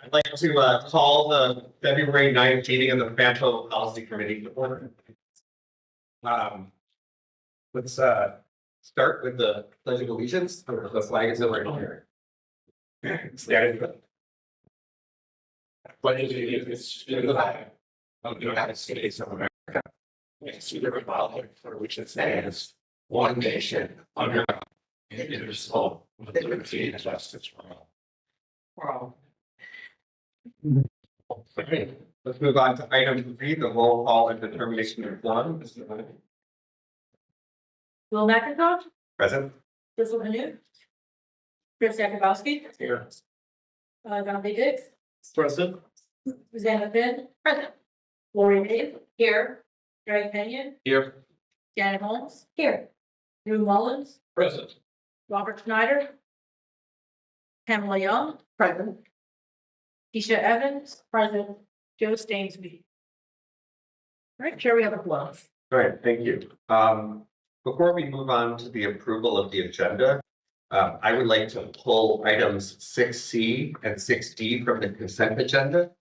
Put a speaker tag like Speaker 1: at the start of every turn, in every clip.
Speaker 1: I'd like to call the February 9th meeting of the FAMPO Policy Committee to order. Let's start with the Pledge of Allegiance. The flag is over here. Stand. Pledge of Allegiance to the flag of the United States of America and to the republic for which it stands, one nation under God, indivisible, with liberty and justice for all. Wow. Okay, let's move on to item 3, the roll call and determination of quorum. Mr. Leonard.
Speaker 2: Will McIntosh,
Speaker 1: Present.
Speaker 2: Crystal Hanu, Chris Jakubowski,
Speaker 1: Here.
Speaker 2: Jonathan Diggs,
Speaker 1: Present.
Speaker 2: Susanna Finn, present. Lori Reed, here. Greg Kenyon,
Speaker 1: Here.
Speaker 2: Janet Holmes, here. Drew Mullins,
Speaker 1: Present.
Speaker 2: Robert Schneider, Pamela Young, present. Keisha Evans, present. Joe Stainsby. All right, sure, we have a quorum.
Speaker 1: All right, thank you. Before we move on to the approval of the agenda, I would like to pull items 6C and 6D from the consent agenda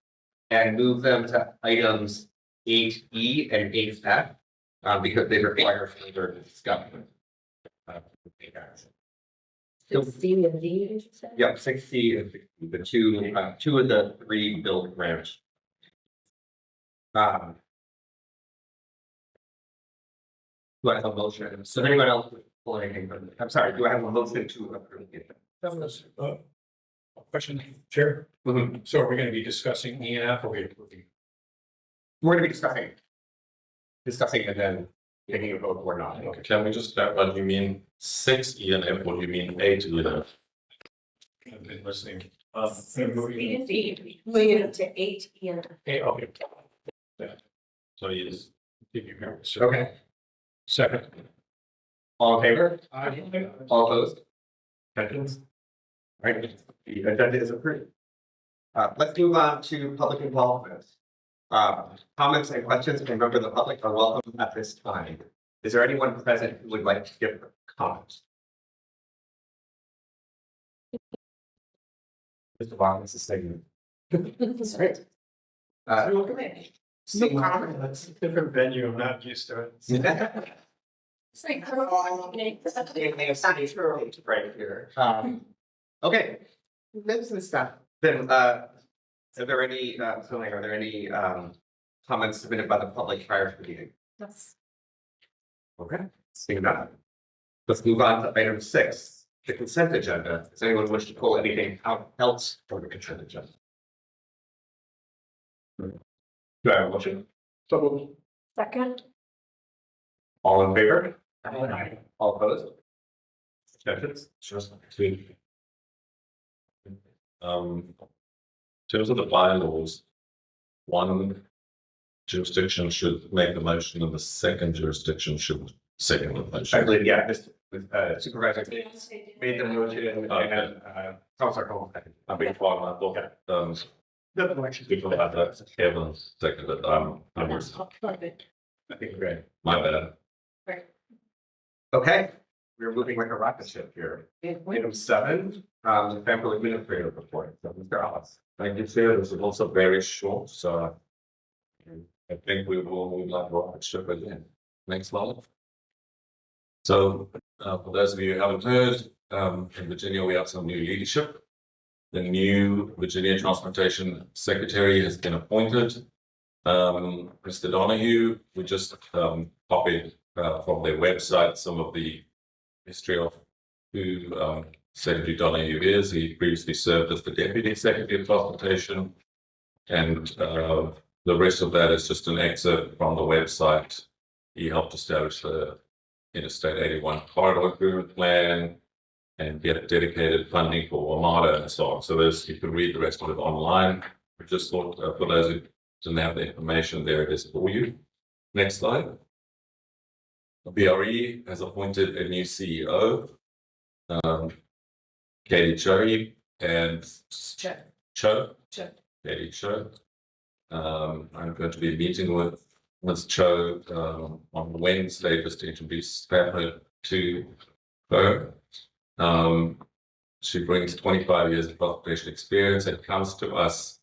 Speaker 1: and move them to items 8E and 8F because they require further discussion.
Speaker 2: C and D, you said?
Speaker 1: Yeah, 6C and 6D, the two of the 3 build grants. Do I have a motion? So anyone else pull anything from the, I'm sorry, do I have a motion to approve the agenda?
Speaker 3: That was a question, Chair. So are we going to be discussing E and F or are we approving?
Speaker 1: We're gonna be discussing and then taking a vote or not.
Speaker 3: Okay.
Speaker 4: Can we just clarify, do you mean 6 E and F or do you mean 8 E and F?
Speaker 3: I've been listening.
Speaker 2: C and D, moving it to 8 and.
Speaker 3: Hey, okay.
Speaker 4: So yes.
Speaker 3: Did you hear?
Speaker 1: Okay,
Speaker 3: Second.
Speaker 1: all in favor?
Speaker 3: Aye.
Speaker 1: All opposed? Abstentions? All right, the agenda is approved. Let's move on to public involvement. Comments and questions from members of the public are welcome at this time. Is there anyone present who would like to give comments? Mr. Bond, this is saying. That's right.
Speaker 3: See, that's a different venue. I'm not used to it.
Speaker 2: It's like,
Speaker 1: Right here. Okay. This is stuff. Then, are there any, comments submitted by the public prior to the meeting?
Speaker 2: Yes.
Speaker 1: Okay, seeing none. Let's move on to item 6, the consent agenda. Does anyone wish to pull anything else from the consent agenda? Do I have a motion?
Speaker 2: Second.
Speaker 1: All in favor? All opposed? Abstentions?
Speaker 4: In terms of the bylaws, one jurisdiction should make the motion and the second jurisdiction should second the
Speaker 1: I
Speaker 4: motion.
Speaker 1: believe, yeah, Mr. Supervisor made the motion and, sorry, hold on.
Speaker 4: I beg your pardon, I thought, people had that, Kevin seconded, I'm
Speaker 1: I think we're good.
Speaker 4: my bad.
Speaker 1: Okay, we're moving like a rocket ship here. Item 7, the FAMPO administrative report. So Mr. Alice.
Speaker 4: Thank you, Chair. This is also very short, so I think we will move like rocket ship again. Next slide. So, for those of you who haven't heard, in Virginia, we have some new leadership. The new Virginia Transportation Secretary has been appointed. Mr. Donahue, we just copied from their website some of the history of who Secretary Donahue is. He previously served as the Deputy Secretary of Transportation, and the rest of that is just an excerpt from the website. He helped establish the Interstate 81 Corridor Improvement Plan and get dedicated funding for Armada and so on. So you can read the rest of it online. We just thought for those who didn't have the information, there it is for you. Next slide. BRE has appointed a new CEO, Katie Cho and Katie Cho. I'm going to be meeting with Ms. Cho on Wednesday just to introduce FAMPO to her. She brings 25 years of transportation experience and comes to us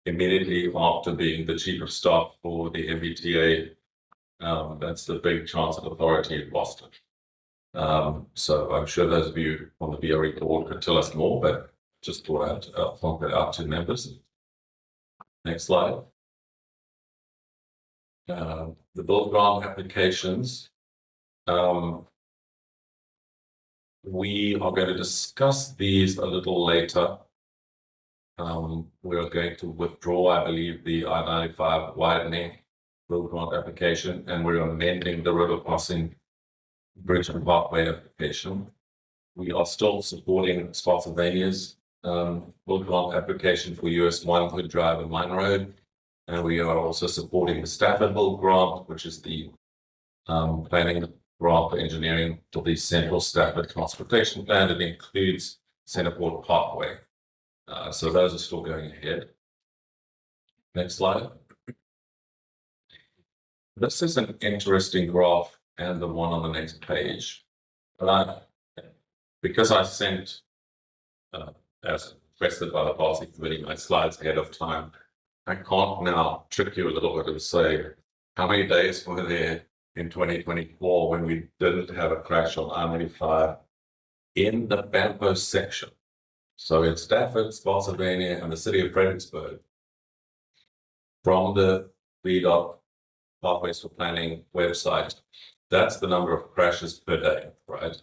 Speaker 4: immediately after being the chief of staff for the MBTA. That's the big transit authority in Boston. So I'm sure those of you on the BRE board could tell us more, but just thought I'd point that out to members. Next slide. The build grant applications. We are going to discuss these a little later. We are going to withdraw, I believe, the I-95 widening build grant application, and we're amending the river crossing bridge and parkway application. We are still supporting Spotsylvania's build grant application for US 1 Hood Drive and Mine Road. And we are also supporting the Stafford build grant, which is the planning grant for engineering for the Central Stafford Transportation Plan. It includes Centerport Parkway. So those are still going ahead. Next slide. This is an interesting graph and the one on the next page. But because I sent, as requested by the policy committee, my slides ahead of time, I can't now trick you a little bit and say how many days were there in 2024 when we didn't have a crash on I-95 in the FAMPO section. So in Stafford, Spotsylvania, and the city of Fredericksburg, from the VDOT Pathways for Planning website, that's the number of crashes per day, right?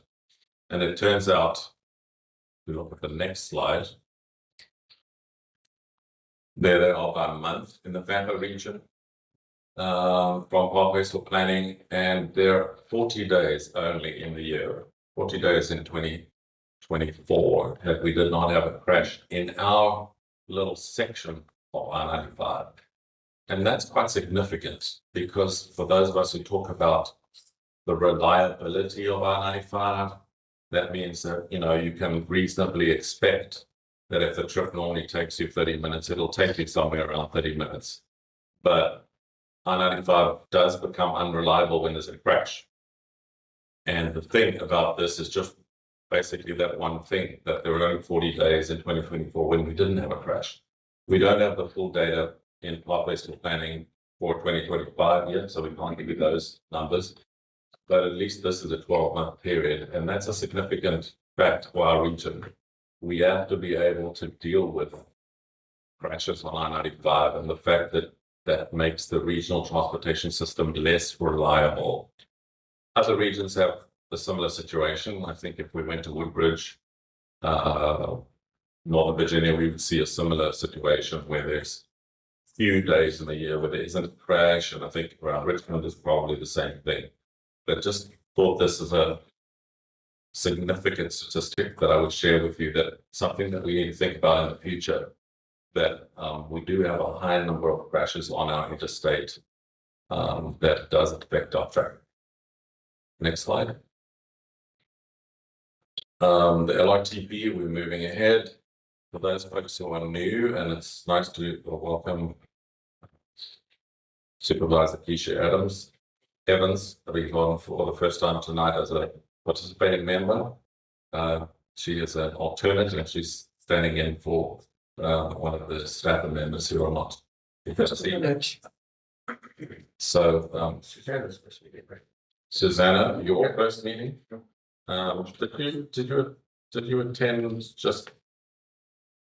Speaker 4: And it turns out, if we look at the next slide, there they are by month in the FAMPO region from Pathways for Planning, and there are 40 days only in the year, 40 days in 2024 that we did not have a crash in our little section of I-95. And that's quite significant because for those of us who talk about the reliability of I-95, that means that, you know, you can reasonably expect that if the trip normally takes you 30 minutes, it'll take you somewhere around 30 minutes. But I-95 does become unreliable when there's a crash. And the thing about this is just basically that one thing, that there were only 40 days in 2024 when we didn't have a crash. We don't have the full data in Pathways for Planning for 2025 yet, so we can't give you those numbers. But at least this is a 12-month period, and that's a significant fact for our region. We have to be able to deal with crashes on I-95, and the fact that that makes the regional transportation system less reliable. Other regions have a similar situation. I think if we went to Woodbridge, Northern Virginia, we would see a similar situation where there's few days in the year where there isn't a crash, and I think around Richmond is probably the same thing. But just thought this is a significant statistic that I would share with you, that something that we need to think about in the future, that we do have a high number of crashes on our interstate that does affect our traffic. Next slide. The LRTP, we're moving ahead. For those folks who are new, and it's nice to welcome Supervisor Keisha Evans, on for the first time tonight as a participating member. She is an alternate, and she's standing in for one of the staff members who are not. So, Susanna, your first meeting. Did you attend just?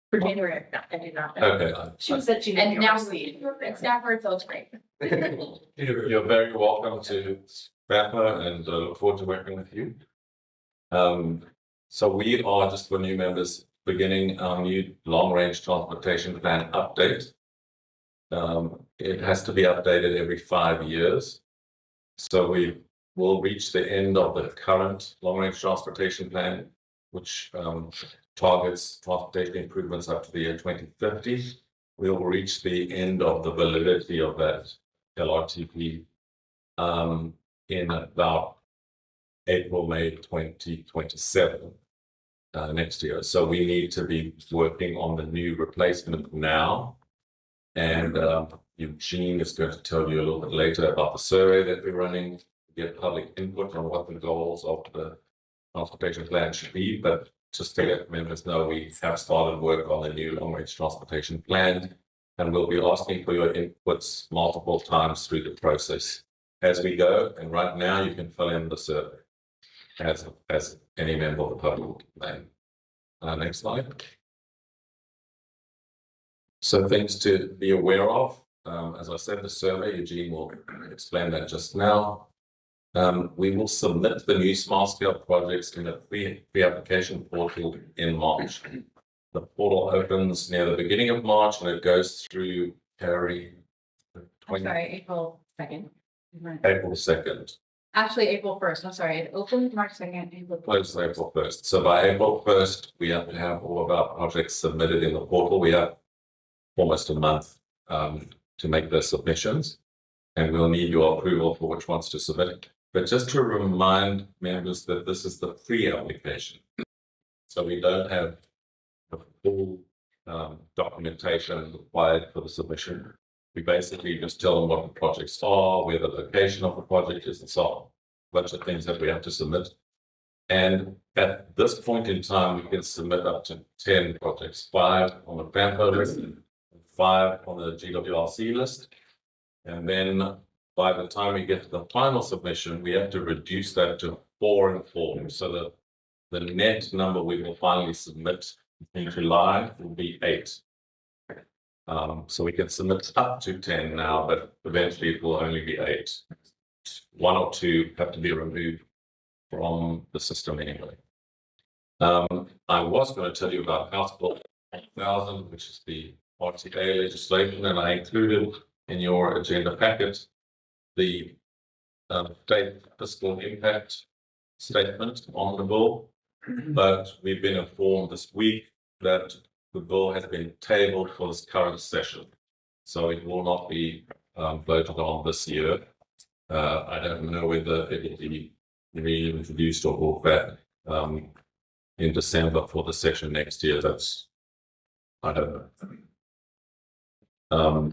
Speaker 5: For January, no, I did not.
Speaker 4: Okay.
Speaker 2: She said she
Speaker 5: And
Speaker 2: didn't.
Speaker 5: now see, it's Stafford, so it's great.
Speaker 4: You're very welcome to FAMPO, and look forward to working with you. So we are, just for new members, beginning our new long-range transportation plan update. It has to be updated every 5 years. So we will reach the end of the current long-range transportation plan, which targets transportation improvements up to the year 2050. We will reach the end of the validity of that LRTP in about April, May 2027 next year. So we need to be working on the new replacement now. And Eugene is going to tell you a little bit later about the survey that we're running, get public input on what the goals of the transportation plan should be. But just to let members know, we have started work on the new long-range transportation plan. And we'll be asking for your inputs multiple times through the process as we go. And right now you can fill in the survey as any member of the public may. Next slide. So things to be aware of. As I said, the survey, Eugene will explain that just now. We will submit the new small scale projects in a pre-application portal in March. The portal opens near the beginning of March and it goes through April
Speaker 5: I'm sorry, April 2nd.
Speaker 4: April 2nd.
Speaker 5: Actually, April 1st. I'm sorry. It opened March 2nd. April 1st.
Speaker 4: Close April 1st. So by April 1st, we have to have all of our projects submitted in the portal. We have almost a month to make the submissions, and we'll need your approval for which ones to submit. But just to remind members that this is the pre-application. So we don't have the full documentation required for the submission. We basically just tell them what the projects are, where the location of the project is, and so on. A bunch of things that we have to submit. And at this point in time, we can submit up to 10 projects, 5 on the FAMPO list, 5 on the GWRC list. And then by the time we get to the final submission, we have to reduce that to 4 and 4. So the net number we will finally submit in July will be 8. So we can submit up to 10 now, but eventually it will only be 8. 1 or 2 have to be removed from the system anyway. I was going to tell you about House Bill 1000, which is the RTA legislation, and I included in your agenda packet the state fiscal impact statement on the bill. But we've been informed this week that the bill has been tabled for this current session, so it will not be voted on this year. I don't know whether it will be reintroduced or brought back in December for the session next year. That's, I don't know.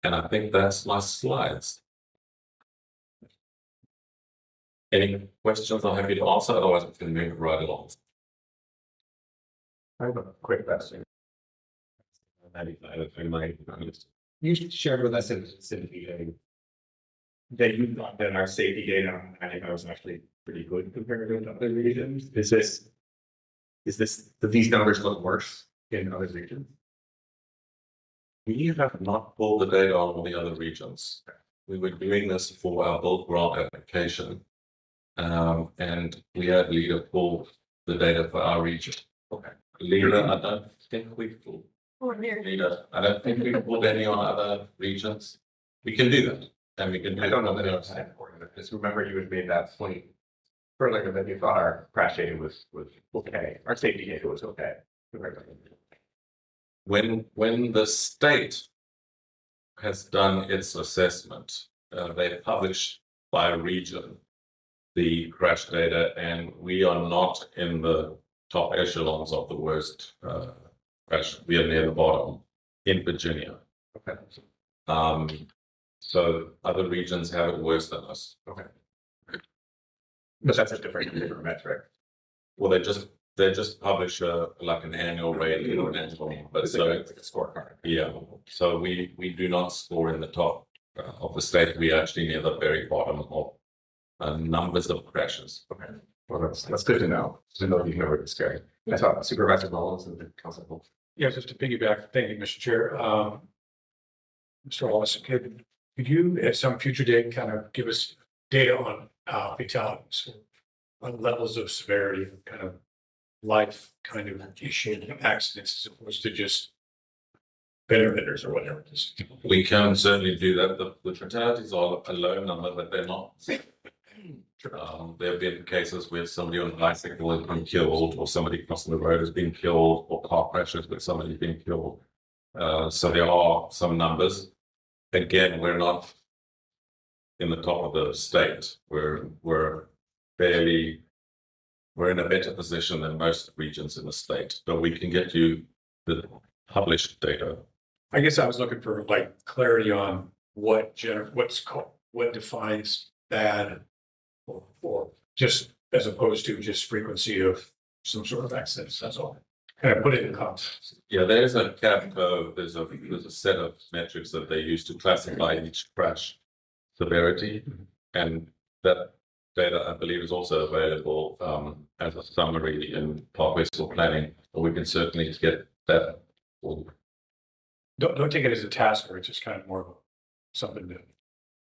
Speaker 4: And I think that's my slides. Any questions? I'm happy to answer, otherwise we can move right along.
Speaker 1: I have a quick question. You shared with us in the meeting that you thought that our safety data on 95 was actually pretty good compared to other regions. Do these numbers look worse in other regions?
Speaker 4: We have not pulled the data on all the other regions. We were doing this for our bulk grant application. And we had Leader pull the data for our region.
Speaker 1: Okay.
Speaker 4: Leader, I don't think we pulled. Leader, I don't think we pulled any on other regions. We can do that. And we can do
Speaker 1: I don't know that
Speaker 4: it.
Speaker 1: it's that important. I just remember you had made that point earlier that you thought our crash data was okay. Our safety data was okay.
Speaker 4: When the state has done its assessment, they publish by region the crash data, and we are not in the top echelons of the worst crash. We are near the bottom in Virginia.
Speaker 1: Okay.
Speaker 4: So other regions have it worse than us.
Speaker 1: Okay. But that's a different metric.
Speaker 4: Well, they just publish like an annual rating or an annual, but
Speaker 1: It's
Speaker 4: so
Speaker 1: like a scorecard.
Speaker 4: yeah. So we do not score in the top of the state. We actually near the very bottom of numbers of crashes.
Speaker 1: Okay. Well, that's good to know. To know you know it's scary. I thought Supervisor Mullins and the council.
Speaker 3: Yeah, just to piggyback, thank you, Mr. Chair. Mr. Wallace, could you at some future date kind of give us data on fatalities, on levels of severity, kind of life kind of issue accidents as opposed to just fender benders or whatever it is?
Speaker 4: We can certainly do that. The fatalities are a low number, but they're not. There have been cases where somebody on a bicycle has been killed, or somebody crossing the road has been killed, or car crashes where somebody's been killed. So there are some numbers. Again, we're not in the top of the state. We're in a better position than most regions in the state, but we can get you the published data.
Speaker 3: I guess I was looking for like clarity on what defines bad or just as opposed to just frequency of some sort of access, that's all. Kind of put it in context.
Speaker 4: Yeah, there's a CAPCO, there's a set of metrics that they use to classify each crash severity. And that data, I believe, is also available as a summary in pathways for planning, but we can certainly get that.
Speaker 3: Don't take it as a task, or it's just kind of more of something to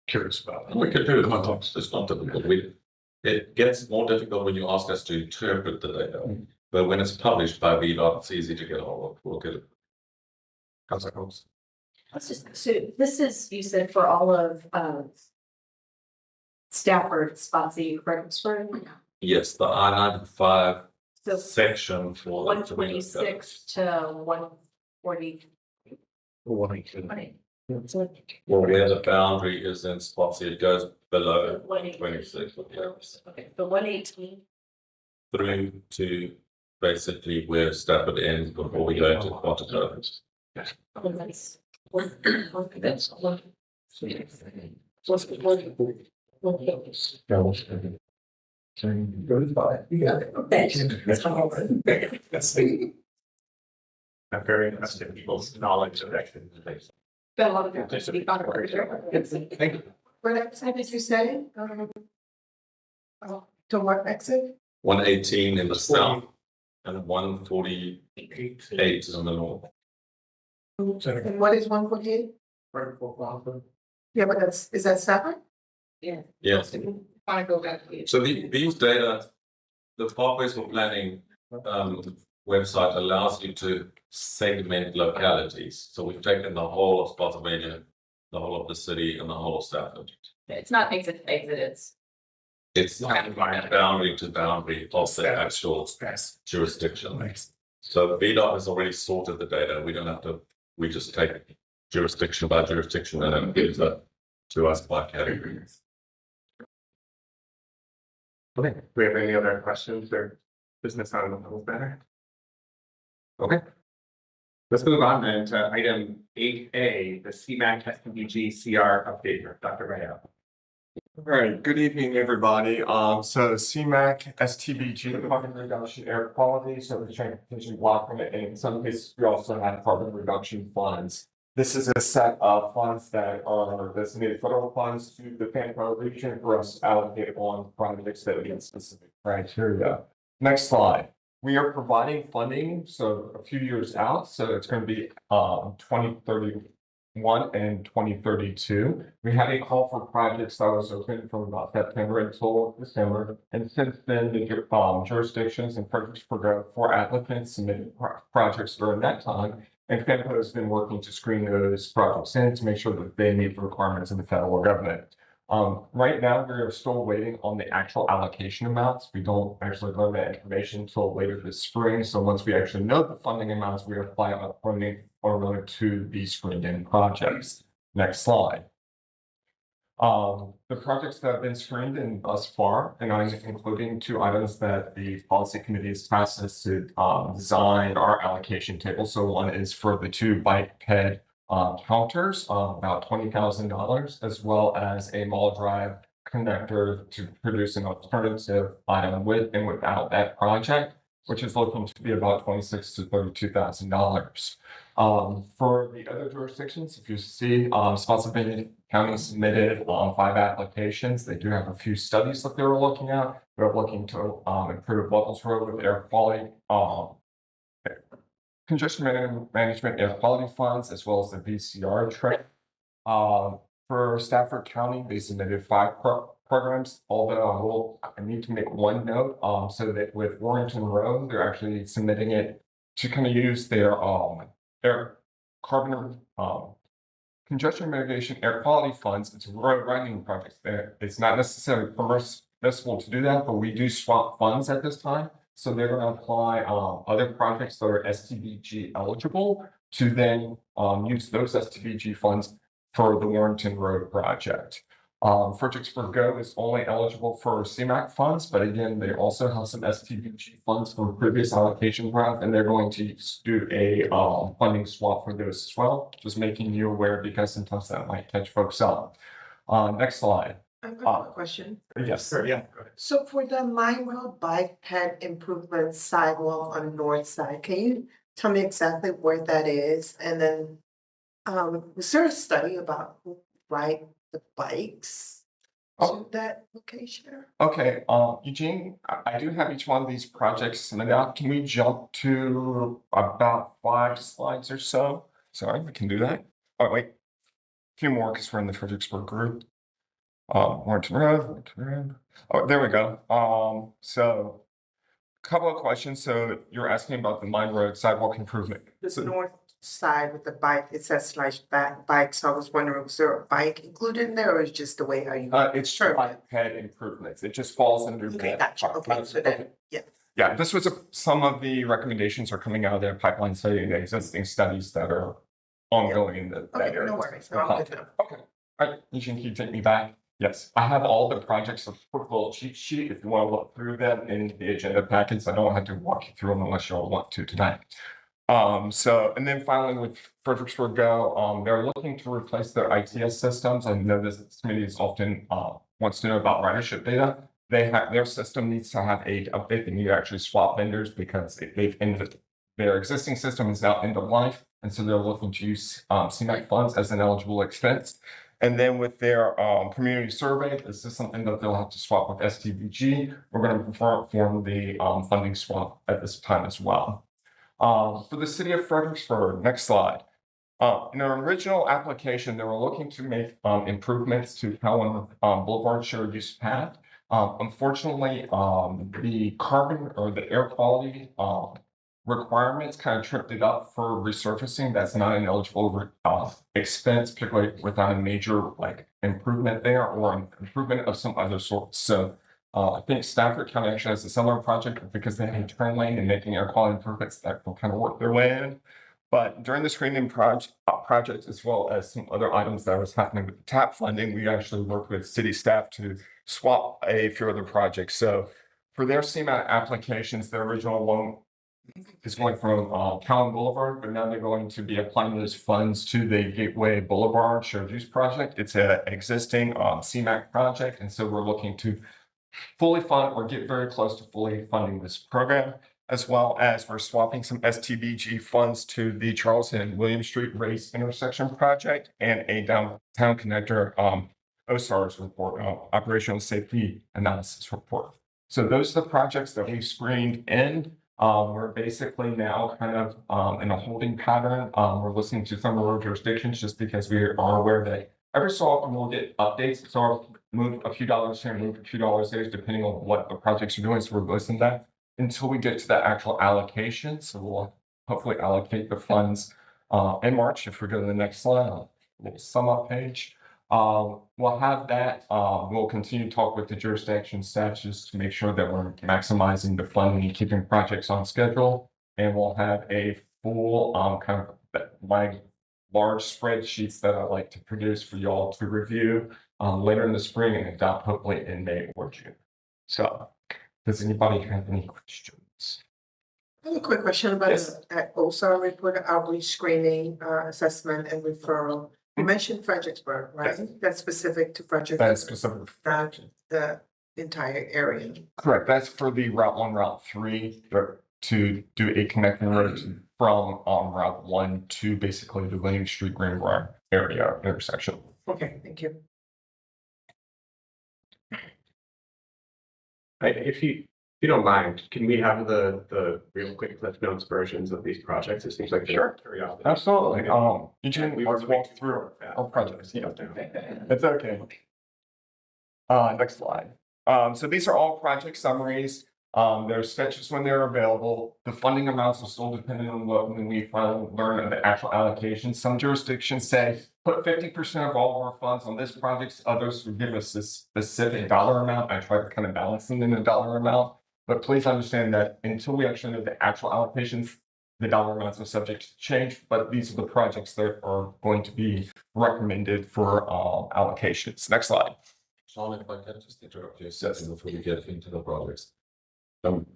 Speaker 3: curious about.
Speaker 4: We could do it context, it's not difficult. It gets more difficult when you ask us to interpret the data, but when it's published by VDOT, it's easy to get a hold of. We'll get it. Councilor Holmes.
Speaker 6: Let's just, so this is, you said for all of, Stafford, Spotsy, Fredericksburg,
Speaker 4: Yes, the I-95
Speaker 6: so
Speaker 4: section for.
Speaker 6: 126 to 140.
Speaker 4: Well, where the boundary is in spots, it goes below 26.
Speaker 6: Okay, the 118.
Speaker 4: Through to basically where Stafford ends before we go into Quantico.
Speaker 6: Oh, nice. That's one. What's the one?
Speaker 3: I'm very interested in people's knowledge of that.
Speaker 6: Got a lot of people to be on
Speaker 3: Thank you.
Speaker 7: What exit did you say? To what exit?
Speaker 4: 118 in the south and 148 in the north.
Speaker 7: And what is 148? Yeah, but is that separate?
Speaker 4: Yes,
Speaker 7: I go back.
Speaker 4: so these data, the pathways for planning website allows you to segment localities. So we've taken the whole of Spotsylvania, the whole of the city, and the whole of Stafford.
Speaker 5: It's not exit to exit,
Speaker 4: It's boundary to boundary of the actual jurisdiction. So VDOT has already sorted the data. We don't have to, we just take jurisdiction by jurisdiction and it gives that to us by category.
Speaker 1: Okay, do we have any other questions or business on the whole matter? Okay. Let's move on then to item 8A, the CMAC SDG CR update, Dr. Rayo.
Speaker 8: All right, good evening, everybody. So CMAC, STBG, carbon reduction air quality, so the transportation block permit, and in some cases, we also have carbon reduction funds. This is a set of funds that are designated federal funds to the FAMPO region for us to allocate on projects that meet specific criteria. Next slide. We are providing funding, so a few years out, so it's going to be 2031 and 2032. We had a call for projects that was open from about September until December, and since then, the jurisdictions and projects for applicants submitted projects during that time. And FAMPO has been working to screen those projects in to make sure that they meet the requirements of the federal government. Right now, we are still waiting on the actual allocation amounts. We don't actually learn that information until later this spring. So once we actually know the funding amounts, we apply our funding formula to the screened in projects. Next slide. The projects that have been screened in thus far, and I'm including two items that the policy committee has tasked us to design our allocation table. So one is for the two bike head counters, about $20,000, as well as a mall drive connector to produce an alternative item with and without that project, which is looking to be about $26,000 to $32,000. For the other jurisdictions, if you see, Spotsylvania County submitted 5 applications. They do have a few studies that they were looking at. They're looking to improve Levels Road with air quality, congestion management air quality funds, as well as the VCR track. For Stafford County, they submitted 5 programs, although I need to make one note, so that with Warrington Road, they're actually submitting it to kind of use their air carbon congestion mitigation air quality funds. It's road widening projects there. It's not necessarily permissible to do that, but we do swap funds at this time. So they're going to apply other projects that are STBG eligible to then use those STBG funds for the Warrington Road project. Fredericksburg Go is only eligible for CMAC funds, but again, they also have some STBG funds from previous allocation round, and they're going to do a funding swap for those as well. Just making you aware because sometimes that might catch folks up. Next slide.
Speaker 7: I've got a question.
Speaker 8: Yes.
Speaker 3: Sure, yeah. Go ahead.
Speaker 7: So for the Mine Road bike path improvement sidewalk on the north side, can you tell me exactly where that is? And then, was there a study about who ride the bikes
Speaker 8: Oh.
Speaker 7: to that location?
Speaker 8: Okay, Eugene, I do have each one of these projects submitted out. Can we jump to about 5 slides or so? Sorry, we can do that. Oh, wait. A few more because we're in the Fredericksburg group. Warrington Road. Oh, there we go. So couple of questions. So you're asking about the Mine Road sidewalk improvement.
Speaker 7: This north side with the bike, it says bike, so I was wondering, was there a bike included in there or is it just the way how you?
Speaker 8: It's
Speaker 7: Sure.
Speaker 8: bike pad improvements. It just falls under.
Speaker 7: Okay,
Speaker 8: that.
Speaker 7: gotcha. Okay, so that, yeah.
Speaker 8: Yeah, this was some of the recommendations are coming out of their pipeline study, the existing studies that are ongoing in that
Speaker 7: Okay,
Speaker 8: area.
Speaker 7: no worries. No, I'm good now.
Speaker 8: Okay, all right, Eugene, can you take me back? Yes, I have all the projects, a quick little cheat sheet if you want to look through them in the agenda packets. I don't have to walk you through them unless you all want to tonight. So, and then finally with Fredericksburg Go, they're looking to replace their ITS systems. I know this committee is often, wants to know about ridership data. Their system needs to have a update. They need to actually swap vendors because they've ended, their existing system is now end of life. And so they're looking to use, CMAQ funds as an eligible expense. And then with their community survey, this is something that they'll have to swap with STVG. We're going to perform the funding swap at this time as well. For the city of Fredericksburg, next slide. In our original application, they were looking to make improvements to Cowan Boulevard shared use path. Unfortunately, the carbon or the air quality requirements kind of tripped it up for resurfacing. That's not an eligible expense, particularly without a major like improvement there or an improvement of some other sort. So I think Stafford County actually has a similar project because they have a turn lane and making air quality improvements that will kind of work their way in. But during the screening project, as well as some other items that was happening with the TAP funding, we actually worked with city staff to swap a few other projects. So for their CMAT applications, their original loan is going from Cowan Boulevard, but now they're going to be applying those funds to the Gateway Boulevard shared use project. It's an existing CMAQ project, and so we're looking to fully fund or get very close to fully funding this program, as well as we're swapping some STBG funds to the Charles and William Street Race Intersection Project and a downtown connector OSARS report, operational safety analysis report. So those are the projects that we screened in. We're basically now kind of in a holding pattern. We're listening to some of our jurisdictions just because we are aware that every so often we'll get updates. So I'll move a few dollars here, move a few dollars there, depending on what the projects are doing. So we're listening to that until we get to the actual allocation. So we'll hopefully allocate the funds in March. If we go to the next slide, a little sum up page. We'll have that. We'll continue to talk with the jurisdiction staff just to make sure that we're maximizing the funding and keeping projects on schedule. And we'll have a full kind of my large spreadsheets that I like to produce for y'all to review later in the spring and adopt hopefully in May or June. So does anybody have any questions?
Speaker 7: I have a quick question about
Speaker 8: Yes.
Speaker 7: that OSAR report, outreach screening, assessment and referral. You mentioned Fredericksburg, right?
Speaker 8: Yes.
Speaker 7: That's specific to
Speaker 8: That is
Speaker 7: Fredericksburg,
Speaker 8: specific.
Speaker 7: not the entire area.
Speaker 8: Correct. That's for the Route 1, Route 3 to do a connecting road from Route 1 to basically the William Street Greenbrier area intersection.
Speaker 7: Okay, thank you.
Speaker 1: If you don't mind, can we have the real quick Cliff Notes versions of these projects? It seems like
Speaker 8: Sure.
Speaker 1: curiosity.
Speaker 8: Absolutely. Eugene,
Speaker 1: We
Speaker 8: let's
Speaker 1: were
Speaker 8: walk through our projects. Yeah. It's okay. Next slide. So these are all project summaries. There's sketches when they're available. The funding amounts are still dependent on when we finally learn of the actual allocation. Some jurisdictions say put 50% of all of our funds on this project. Others will give us this specific dollar amount. I try to kind of balance them in the dollar amount. But please understand that until we actually know the actual allocations, the dollar amounts are subject to change. But these are the projects that are going to be recommended for allocations. Next slide.
Speaker 4: Sean, if I can just interrupt you a second before we get into the projects.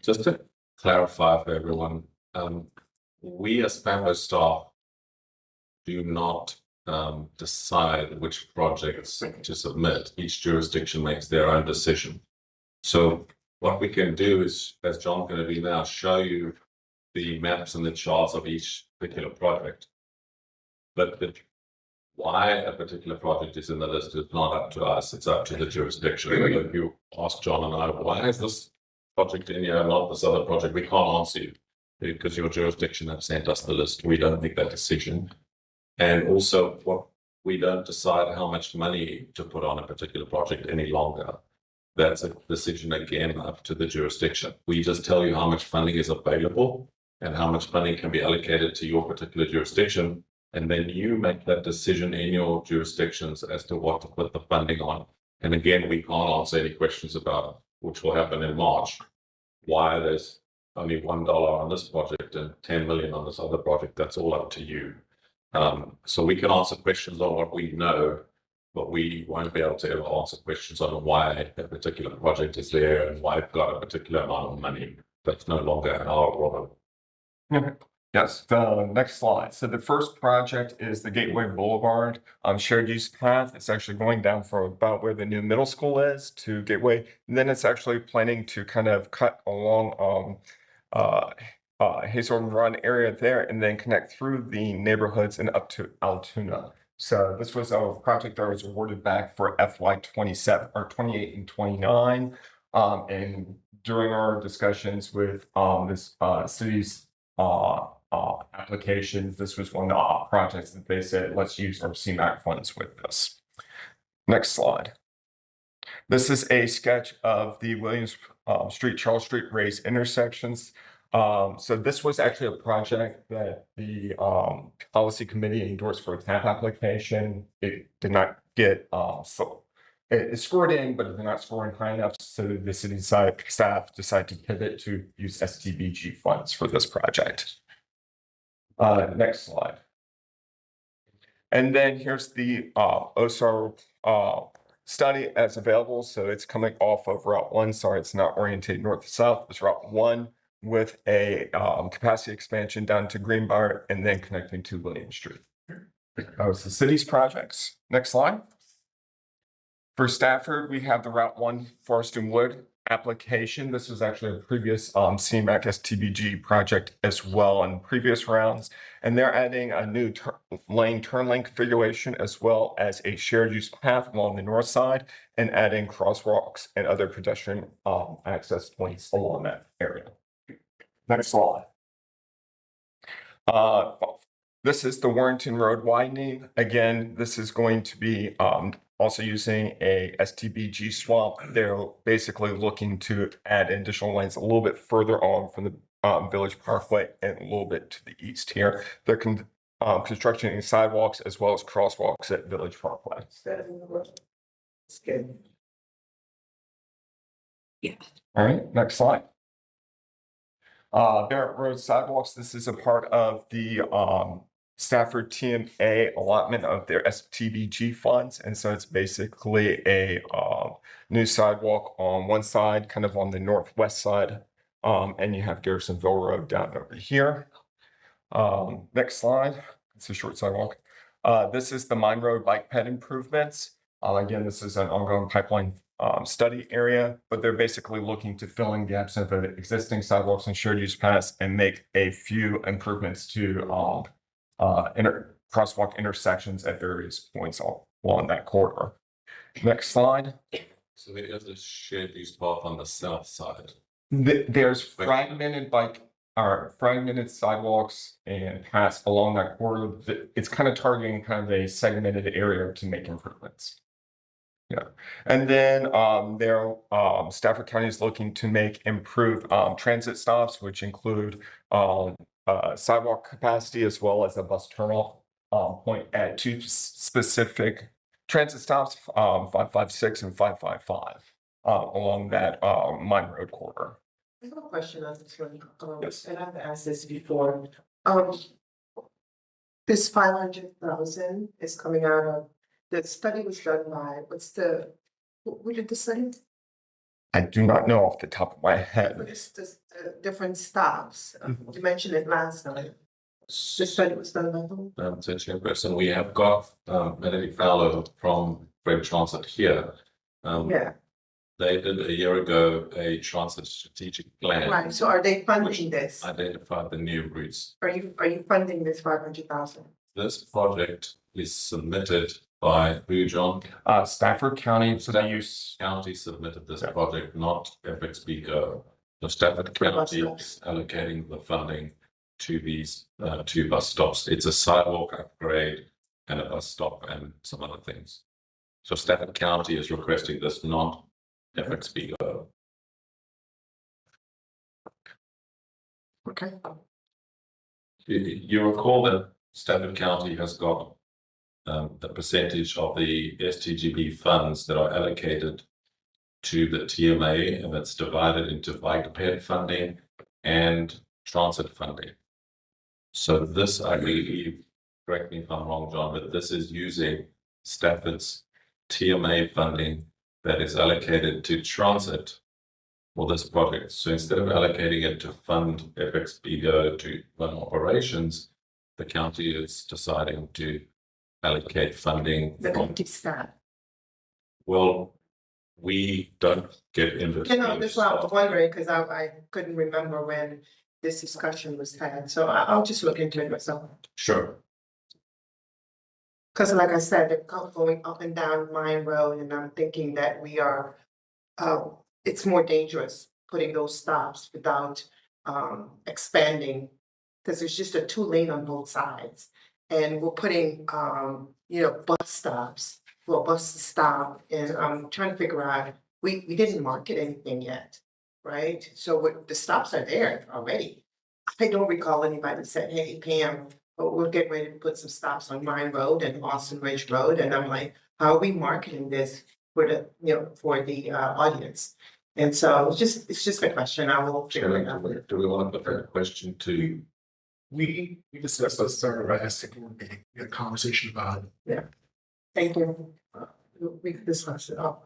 Speaker 4: Just to clarify for everyone, we as FAMPO staff do not decide which projects to submit. Each jurisdiction makes their own decision. So what we can do is, as John's going to do now, show you the maps and the charts of each particular project. But why a particular project is in the list is not up to us, it's up to the jurisdiction. If you ask John and I, why is this project in here, not this other project, we can't answer you. Because your jurisdiction have sent us the list, we don't make that decision. And also, what we don't decide how much money to put on a particular project any longer. That's a decision again up to the jurisdiction. We just tell you how much funding is available and how much money can be allocated to your particular jurisdiction. And then you make that decision in your jurisdictions as to what to put the funding on. And again, we can't answer any questions about which will happen in March. Why there's only $1 on this project and 10 million on this other project, that's all up to you. So we can answer questions on what we know, but we won't be able to ever answer questions on why a particular project is there and why it's got a particular amount of money. That's no longer our role.
Speaker 8: Yes, the next slide. So the first project is the Gateway Boulevard shared use path. It's actually going down from about where the new middle school is to Gateway. And then it's actually planning to kind of cut along Hazelton Run area there and then connect through the neighborhoods and up to Altoona. So this was a project that was awarded back for FY 27 or 28 and 29. And during our discussions with this city's applications, this was one of the projects that they said, let's use our CMAQ funds with this. Next slide. This is a sketch of the Williams Street, Charles Street race intersections. So this was actually a project that the policy committee endorsed for a TAP application. It did not get it scored in, but it did not score in high enough. So the city staff decided to pivot to use STBG funds for this project. Next slide. And then here's the OSAR study as available. So it's coming off of Route 1. Sorry, it's not oriented north to south. It's Route 1 with a capacity expansion down to Greenbrier and then connecting to William Street. That was the city's projects. Next slide. For Stafford, we have the Route 1 Forest and Wood application. This was actually a previous CMAQ STBG project as well in previous rounds. And they're adding a new turn lane configuration as well as a shared use path along the north side and adding crosswalks and other pedestrian access points along that area. Next slide. This is the Warrington Road widening. Again, this is going to be also using a STBG swap. They're basically looking to add additional lanes a little bit further on from the Village Parkway and a little bit to the east here. They're constructing sidewalks as well as crosswalks at Village Parkway.
Speaker 7: It's good.
Speaker 8: All right, next slide. Barrett Road sidewalks. This is a part of the Stafford TMA allotment of their STBG funds. And so it's basically a new sidewalk on one side, kind of on the northwest side. And you have Garrisonville Road down over here. Next slide. It's a short sidewalk. This is the Mine Road bike ped improvements. Again, this is an ongoing pipeline study area, but they're basically looking to fill in gaps of existing sidewalks and shared use paths and make a few improvements to crosswalk intersections at various points along that corridor. Next slide.
Speaker 4: So there is a shared use path on the south side.
Speaker 8: There's fragmented fragmented sidewalks and paths along that corridor. It's kind of targeting kind of a segmented area to make improvements. Yeah, and then Stafford County is looking to make improved transit stops, which include sidewalk capacity as well as a bus turnoff point at two specific transit stops, 556 and 555 along that Mine Road corridor.
Speaker 7: I have a question on this one,
Speaker 8: Yes.
Speaker 7: and I've asked this before. This 500,000 is coming out of, the study was done by, who did the study?
Speaker 8: I do not know off the top of my head.
Speaker 7: What is this, different stops? You mentioned it last time. The study was done by whom?
Speaker 4: So Chairperson, we have got Melanie Fowler from Brent Transit here.
Speaker 7: Yeah,
Speaker 4: They did a year ago a transit strategic plan.
Speaker 7: right, so are they
Speaker 4: which
Speaker 7: funding this?
Speaker 4: identified the new routes.
Speaker 7: Are you funding this 500,000?
Speaker 4: This project is submitted by who, John?
Speaker 8: Stafford County for the use.
Speaker 4: County submitted this
Speaker 8: Yeah.
Speaker 4: project, not FXB Go. The Stafford
Speaker 7: For bus
Speaker 4: County is allocating the funding to these two bus stops. It's a sidewalk upgrade and a bus stop and some other things. So Stafford County is requesting this, not FXB Go.
Speaker 7: Okay.
Speaker 4: You recall that Stafford County has got a percentage of the STGB funds that are allocated to the TMA, and it's divided into bike ped funding and transit funding. So this, I believe, correct me if I'm wrong, John, but this is using Stafford's TMA funding that is allocated to transit for this project. So instead of allocating it to fund FXBGO to run operations, the county is deciding to allocate funding
Speaker 7: The
Speaker 4: from,
Speaker 7: county staff.
Speaker 4: well, we don't get into.
Speaker 7: You know, that's why I was wondering, because I couldn't remember when this discussion was had, so I'll just look into it myself.
Speaker 4: Sure.
Speaker 7: Because like I said, they're going up and down Mine Road, and I'm thinking that we are, it's more dangerous putting those stops without expanding. Because there's just a 2-lane on both sides, and we're putting, bus stops, well, bus stop, and I'm trying to figure out, we didn't market anything yet, right? So the stops are there already. I don't recall anybody said, hey, Pam, we're getting ready to put some stops on Mine Road and Austin Ridge Road, and I'm like, how are we marketing this for the audience? And so it's just a question, I will figure it out.
Speaker 4: Do we want to put that question to?
Speaker 9: We discussed this at our last meeting, we had a conversation about it.
Speaker 7: Thank you. We can discuss it. Oh.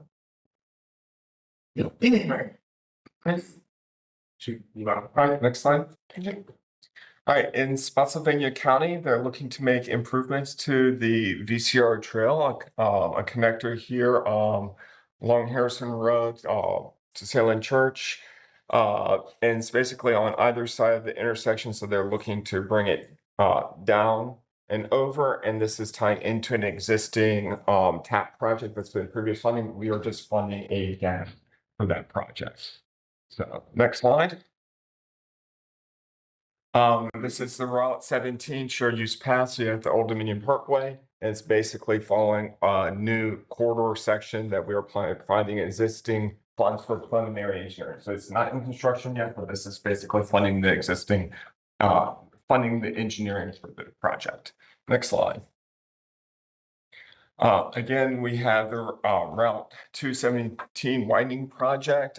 Speaker 8: All right, next slide. All right, in Spotsylvania County, they're looking to make improvements to the VCR trail, a connector here, along Harrison Road, to Salem Church. And it's basically on either side of the intersection, so they're looking to bring it, down and over, and this is tying into an existing, TAP project that's been previous funding. We are just funding a gap for that project. So, next slide. This is the Route 17 shared use path, so you have the Old Dominion Parkway. And it's basically following a new corridor section that we are finding existing funds for preliminary engineering. So it's not in construction yet, but this is basically funding the existing, funding the engineering for the project. Next slide. Again, we have the Route 217 widening project.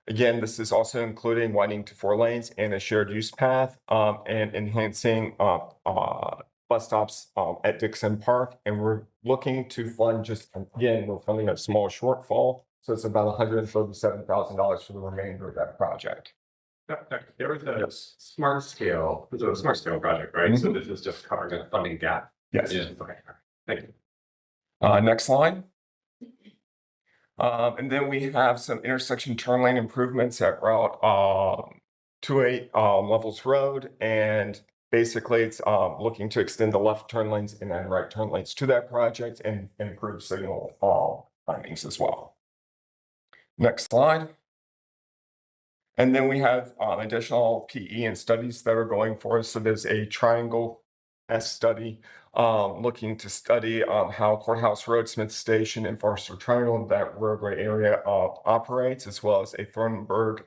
Speaker 8: Again, this is also including widening to 4 lanes and a shared use path, and enhancing bus stops at Dixon Park. And we're looking to fund we're funding a small shortfall. So it's about $137,000 for the remainder of that project.
Speaker 1: There was a smart scale, it was a smart scale project, right? So this is just covering a funding gap.
Speaker 8: Yes.
Speaker 1: Yeah, okay, thank you.
Speaker 8: Next slide. And then we have some intersection turn lane improvements at Route 28 Levels Road. And basically it's looking to extend the left turn lanes and then right turn lanes to that project and improve signal findings as well. Next slide. And then we have additional PE and studies that are going for us. So there's a triangle S study looking to study how Courthouse Road, Smith Station, and Forester Triangle, that roadway area operates, as well as a Thornburg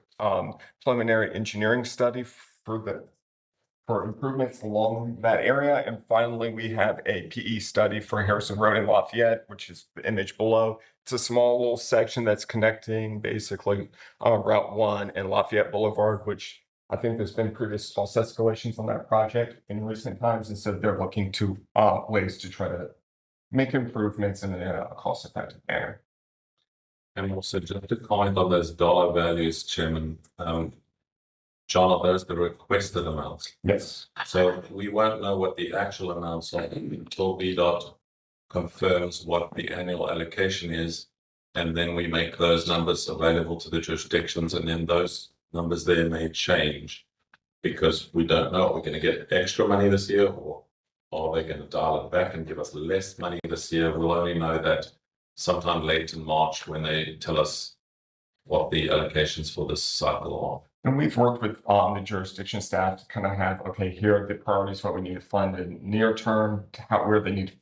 Speaker 8: preliminary engineering study for improvements along that area. And finally, we have a PE study for Harrison Road in Lafayette, which is the image below. It's a small little section that's connecting basically Route 1 and Lafayette Boulevard, which I think there's been previous cost escalations on that project in recent times. And so they're looking to ways to try to make improvements in a cost-effective manner.
Speaker 4: And also just to comment on those dollar values, Chairman, John, are those the requested amounts?
Speaker 8: Yes.
Speaker 4: So we won't know what the actual amounts are until VDOT confirms what the annual allocation is. And then we make those numbers available to the jurisdictions, and then those numbers there may change. Because we don't know, are we gonna get extra money this year, or are they gonna dial it back and give us less money this year? We'll only know that sometime late in March when they tell us what the allocations for this cycle are.
Speaker 8: And we've worked with the jurisdiction staff to kind of have, okay, here are the priorities, what we need to fund in near term, to how, where they need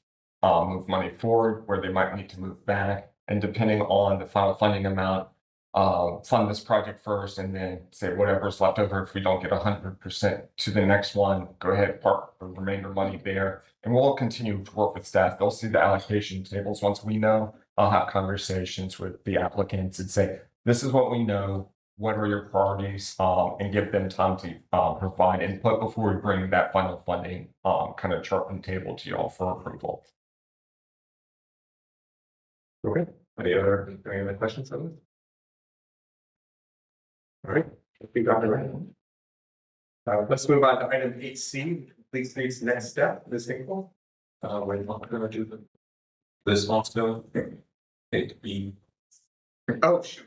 Speaker 8: to move money forward, where they might need to move back. And depending on the final funding amount, fund this project first and then say whatever's left over, if we don't get 100% to the next one, go ahead, park the remainder money there. And we'll continue to work with staff. They'll see the allocation tables once we know. I'll have conversations with the applicants and say, this is what we know. What are your priorities? And give them time to provide input before we bring that final funding kind of chart and table to y'all for approval.
Speaker 1: Okay, any other questions on this? All right, we got it right. Let's move on to item 8C, please state's next step, Ms. Hinkle.
Speaker 4: We're not gonna do the. This one's going. 8B.
Speaker 1: Oh, shoot.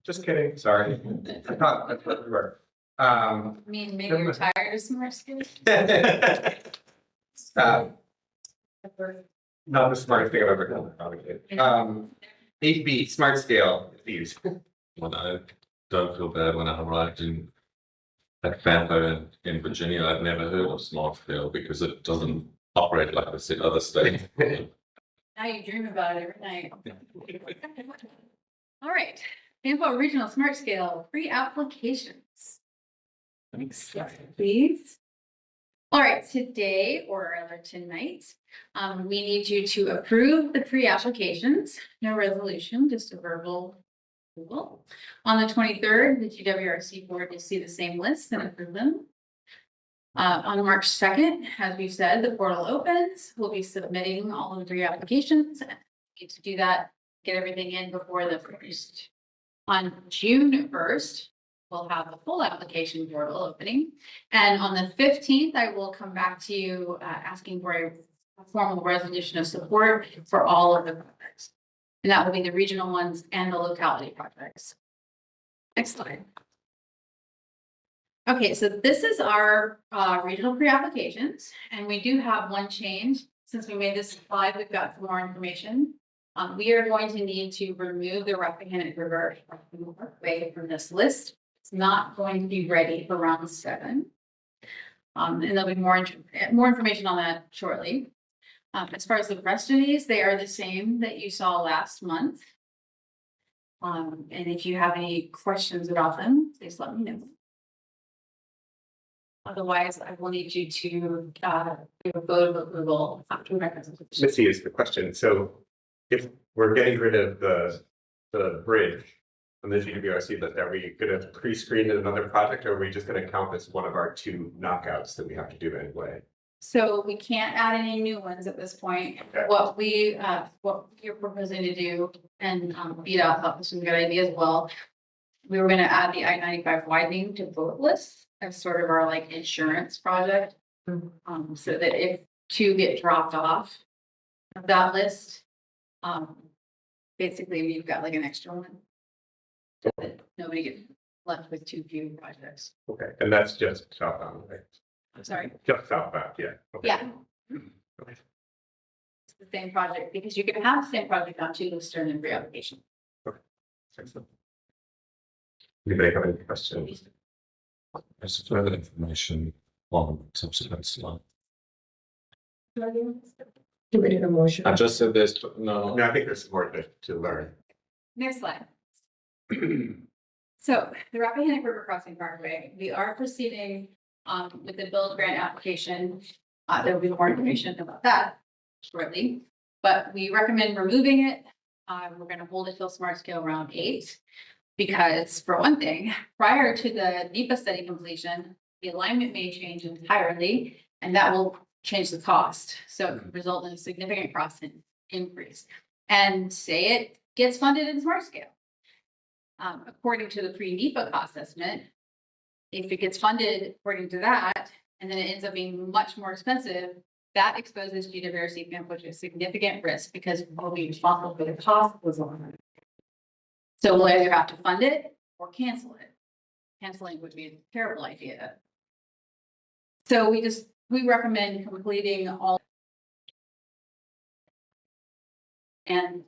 Speaker 1: Just kidding, sorry. I thought that's what we were.
Speaker 5: I mean, maybe you're tired of smart skills.
Speaker 1: Not the smartest thing I've ever done, probably. 8B, smart scale, please.
Speaker 4: When I don't feel bad when I arrived at FAMPO in Virginia, I'd never heard of smart scale because it doesn't operate like this in other states.
Speaker 5: Now you dream about it every night. All right, FAMPO Regional Smart Scale pre-applications. Next slide, please. All right, today or rather tonight, we need you to approve the pre-applications. No resolution, just a verbal approval. On the 23rd, the GWRC board will see the same list and approve them. On March 2nd, as we said, the portal opens. We'll be submitting all of the pre-applications. Need to do that, get everything in before the 1st. On June 1st, we'll have the full application portal opening. And on the 15th, I will come back to you asking for a formal resolution of support for all of the projects. And that will be the regional ones and the locality projects. Next slide. Okay, so this is our regional pre-applications, and we do have one change. Since we made this slide, we've got some more information. We are going to need to remove the Rappahannock River Parkway from this list. It's not going to be ready for round 7. And there'll be more information on that shortly. As far as the rest of these, they are the same that you saw last month. And if you have any questions about them, please let me know. Otherwise, I will need you to give a vote of approval after my presentation.
Speaker 1: Missy is the question. So if we're getting rid of the bridge on the GWRC list, are we gonna pre-screen another project, or are we just gonna count this one of our 2 knockouts that we have to do anyway?
Speaker 5: So we can't add any new ones at this point.
Speaker 1: Okay.
Speaker 5: What you're proposing to do, and VDOT thought this was a good idea as well. We were gonna add the I-95 widening to both lists as sort of our like insurance project. So that if 2 get dropped off of that list, basically we've got like an extra one. So that nobody gets left with 2 few projects.
Speaker 1: Okay, and that's just southbound, right?
Speaker 5: I'm sorry.
Speaker 1: Just southbound, yeah. Okay.
Speaker 5: Yeah.
Speaker 1: Okay.
Speaker 5: It's the same project because you can have the same project on 2 lists during the pre-application.
Speaker 1: Excellent. Anybody have any questions?
Speaker 4: There's further information on subsequent slide.
Speaker 7: Do we need a motion?
Speaker 4: I just said this, but no.
Speaker 1: No, I think there's more to learn.
Speaker 5: Next slide. So the Rappahannock River Crossing Parkway, we are proceeding with the build grant application. There will be more information about that shortly, but we recommend removing it. We're going to hold it till smart scale round 8. Because for one thing, prior to the NEPA study completion, the alignment may change entirely, and that will change the cost. So it could result in a significant cost increase. And say it gets funded in smart scale. According to the pre-NEPA cost estimate, if it gets funded according to that, and then it ends up being much more expensive, that exposes you to Verity FAMPO to a significant risk because we'll be responsible for the cost was on it. So we'll either have to fund it or cancel it. Canceling would be a terrible idea. So we recommend completing all. And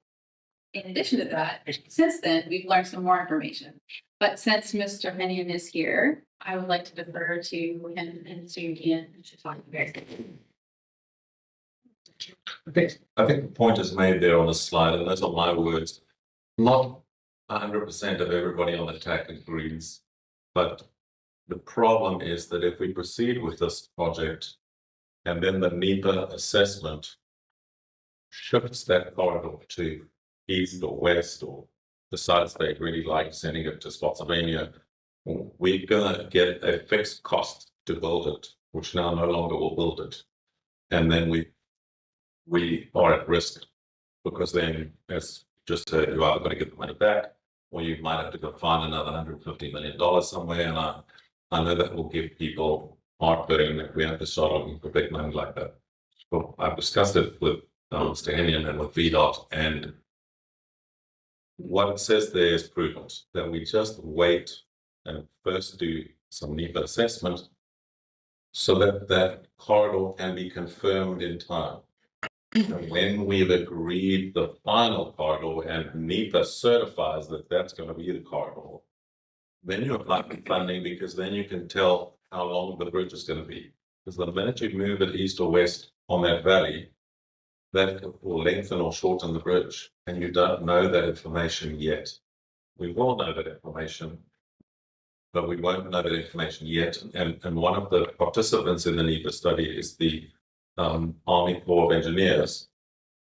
Speaker 5: in addition to that, since then, we've learned some more information. But since Mr. Hennigan is here, I would like to defer to him and to Ian to talk about it.
Speaker 4: I think the point is made there on the slide, and those are my words. Not 100% of everybody on the TAC agrees, but the problem is that if we proceed with this project and then the NEPA assessment shifts that corridor to east or west, or decides they really like sending it to Spotsylvania, we're gonna get a fixed cost to build it, which now no longer will build it. And then we are at risk, because then, as just said, you are gonna get the money back, or you might have to go find another $150 million somewhere. And I know that will give people heartburn if we have to start looking for big money like that. Well, I've discussed it with Mr. Hennigan and with VDOT, and what it says there is prudent, that we just wait and first do some NEPA assessment so that that corridor can be confirmed in time. And when we've agreed the final corridor and NEPA certifies that that's going to be the corridor, then you apply for funding, because then you can tell how long the bridge is going to be. Because the minute you move it east or west on that valley, that will lengthen or shorten the bridge, and you don't know that information yet. We will know that information, but we won't know that information yet. And one of the participants in the NEPA study is the Army Corps of Engineers,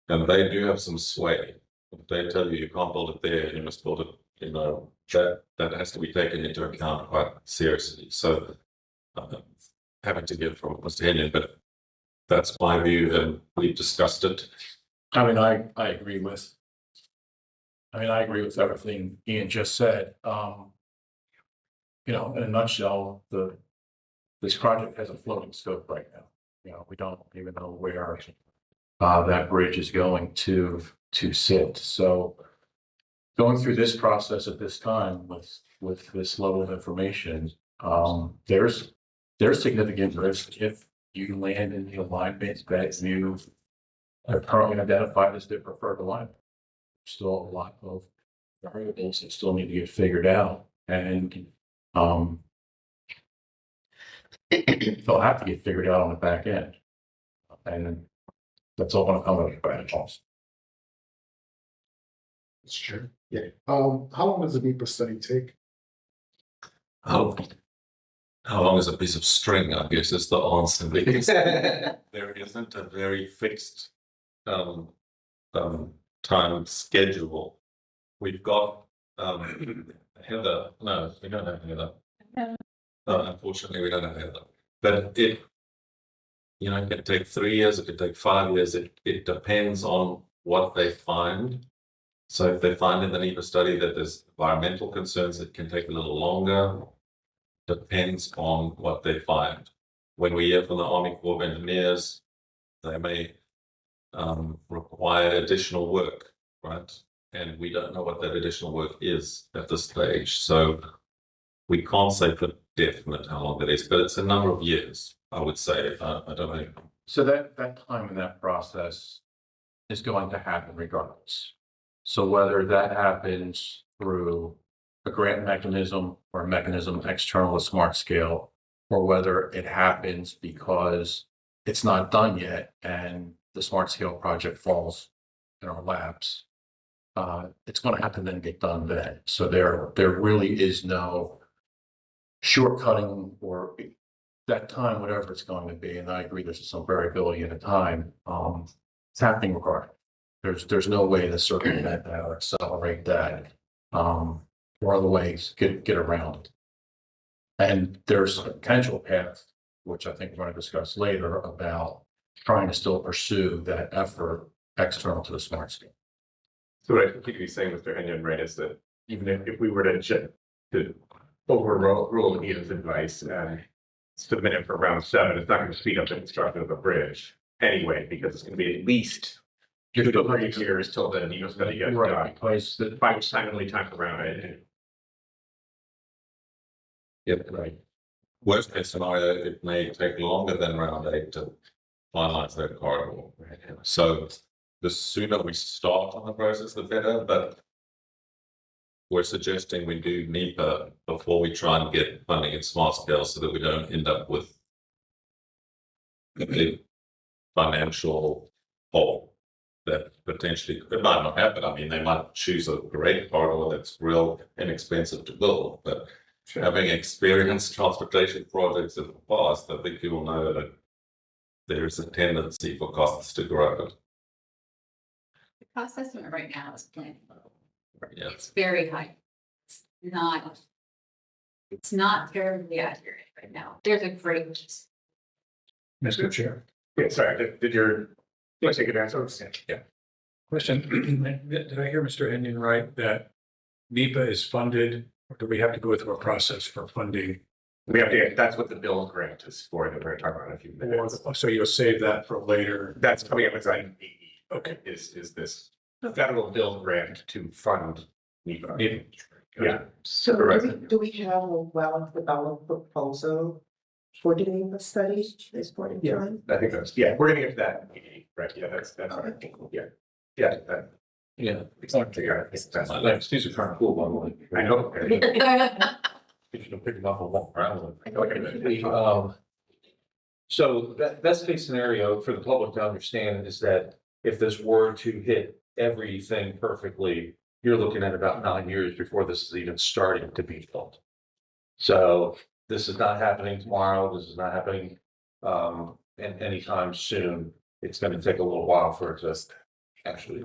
Speaker 4: and they do have some sway. If they tell you you can't build it there, you must build it, that has to be taken into account quite seriously. So having to give from Mr. Hennigan, but that's my view, and we've discussed it.
Speaker 3: I mean, I agree with. I agree with everything Ian just said. In a nutshell, this project has a floating scope right now. We don't even know where that bridge is going to sit. So going through this process at this time with this level of information, there's significant risk if you land in the alignment that you are currently identified as their preferred alignment. Still a lot of variables that still need to get figured out, and they'll have to get figured out on the back end, and that's all going to come at a great cost.
Speaker 9: Sure. Yeah. How long does the NEPA study take?
Speaker 4: How long is a piece of string, I guess, is the answer, because there isn't a very fixed time schedule. We've got Heather. No, we don't have Heather. Unfortunately, we don't have Heather. But it can take 3 years, it could take 5 years. It depends on what they find. So if they find in the NEPA study that there's environmental concerns, it can take a little longer. Depends on what they find. When we hear from the Army Corps of Engineers, they may require additional work, right? And we don't know what that additional work is at this stage. So we can't say for definite how long that is, but it's a number of years, I would say. I don't know.
Speaker 3: So that time in that process is going to happen regardless. So whether that happens through a grant mechanism or a mechanism external to Smart Scale, or whether it happens because it's not done yet and the Smart Scale project falls in our laps, it's going to have to then get done then. So there really is no shortcutting or that time, whatever it's going to be. And I agree, there's some variability in the time. It's happening regardless. There's no way to circumvent that or accelerate that. Or other ways get around it. And there's a potential path, which I think we're going to discuss later, about trying to still pursue that effort external to the Smart Scale.
Speaker 1: So what I think you'd be saying, Mr. Hennigan, right, is that even if we were to overrule Ian's advice and submit it for round 7. It's not going to speed up the construction of the bridge anyway, because it's going to be at least 2 to 3 years till the NEPA study gets done.
Speaker 3: Because
Speaker 1: By which time it'll be time for round 8.
Speaker 4: Yep, right. Worst case scenario, it may take longer than round 8 to finalize that corridor. So the sooner we start on the process, the better, but we're suggesting we do NEPA before we try and get funding in smart scale so that we don't end up with a big financial hole that potentially, it might not happen. I mean, they might choose a great corridor that's real inexpensive to build, but having experienced transportation projects in the past, I think you will know that there is a tendency for costs to grow.
Speaker 5: The cost estimate right now is planned low.
Speaker 4: Yeah.
Speaker 5: It's very high. It's not terribly accurate right now. There's a great.
Speaker 3: Mr. Chair,
Speaker 1: Yeah, sorry, did your, take an answer?
Speaker 3: Yeah. Question, did I hear Mr. Enyon right that NEPA is funded, or do we have to go through a process for funding?
Speaker 1: We have to, that's what the bill grant is for, that we're going to talk about in a few minutes.
Speaker 3: So you'll save that for later?
Speaker 1: That's coming up as item B.
Speaker 3: Okay.
Speaker 1: Is this federal bill grant to fund NEPA? Yeah.
Speaker 7: So
Speaker 1: Correct.
Speaker 7: do we have a well-developed proposal for the NEPA study this point in
Speaker 1: Yeah.
Speaker 7: time?
Speaker 1: I think that's, yeah, we're gonna get to that in meeting, right? Yeah, that's, I think, yeah. Yeah, that,
Speaker 3: Yeah.
Speaker 1: it's not clear. I think that's,
Speaker 3: These are kind of cool, by the way.
Speaker 1: I know.
Speaker 3: You should have picked them up and walked around with them.
Speaker 1: Okay.
Speaker 10: So that best case scenario for the public to understand is that if this were to hit everything perfectly, you're looking at about 9 years before this is even starting to be built. So this is not happening tomorrow. This is not happening anytime soon. It's going to take a little while for it to actually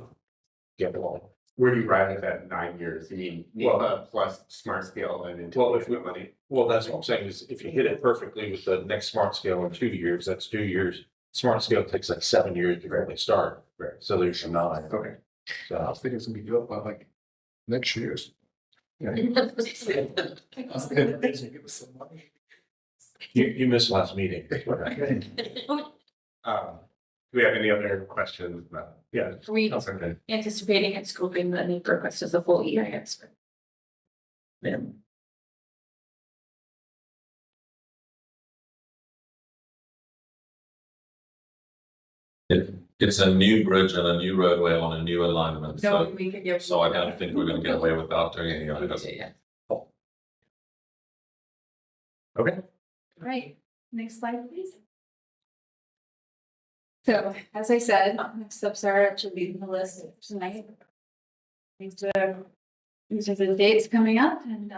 Speaker 10: get going.
Speaker 1: Where do you arrive at that 9 years? You mean NEPA plus smart scale and.
Speaker 10: Well, if we money, well, that's what I'm saying is if you hit it perfectly with the next smart scale in 2 years, that's 2 years. Smart scale takes like 7 years to really start.
Speaker 1: Right.
Speaker 10: So there's your 9.
Speaker 1: Okay.
Speaker 9: I
Speaker 10: So
Speaker 9: was thinking it's gonna be built by like next year's. Give us some money.
Speaker 10: you missed last meeting.
Speaker 1: Do we have any other questions? Yeah.
Speaker 5: Are we
Speaker 1: Okay.
Speaker 5: anticipating and scoping the need for request as a full EIS?
Speaker 4: It's a new bridge and a new roadway on a new alignment,
Speaker 5: No,
Speaker 4: so,
Speaker 5: we could give.
Speaker 4: so I don't think we're gonna get away without doing any of it.
Speaker 5: Yeah.
Speaker 1: Okay.
Speaker 5: Right, next slide, please. So, as I said, next up, Sarah should be in the list tonight. These are the dates coming up and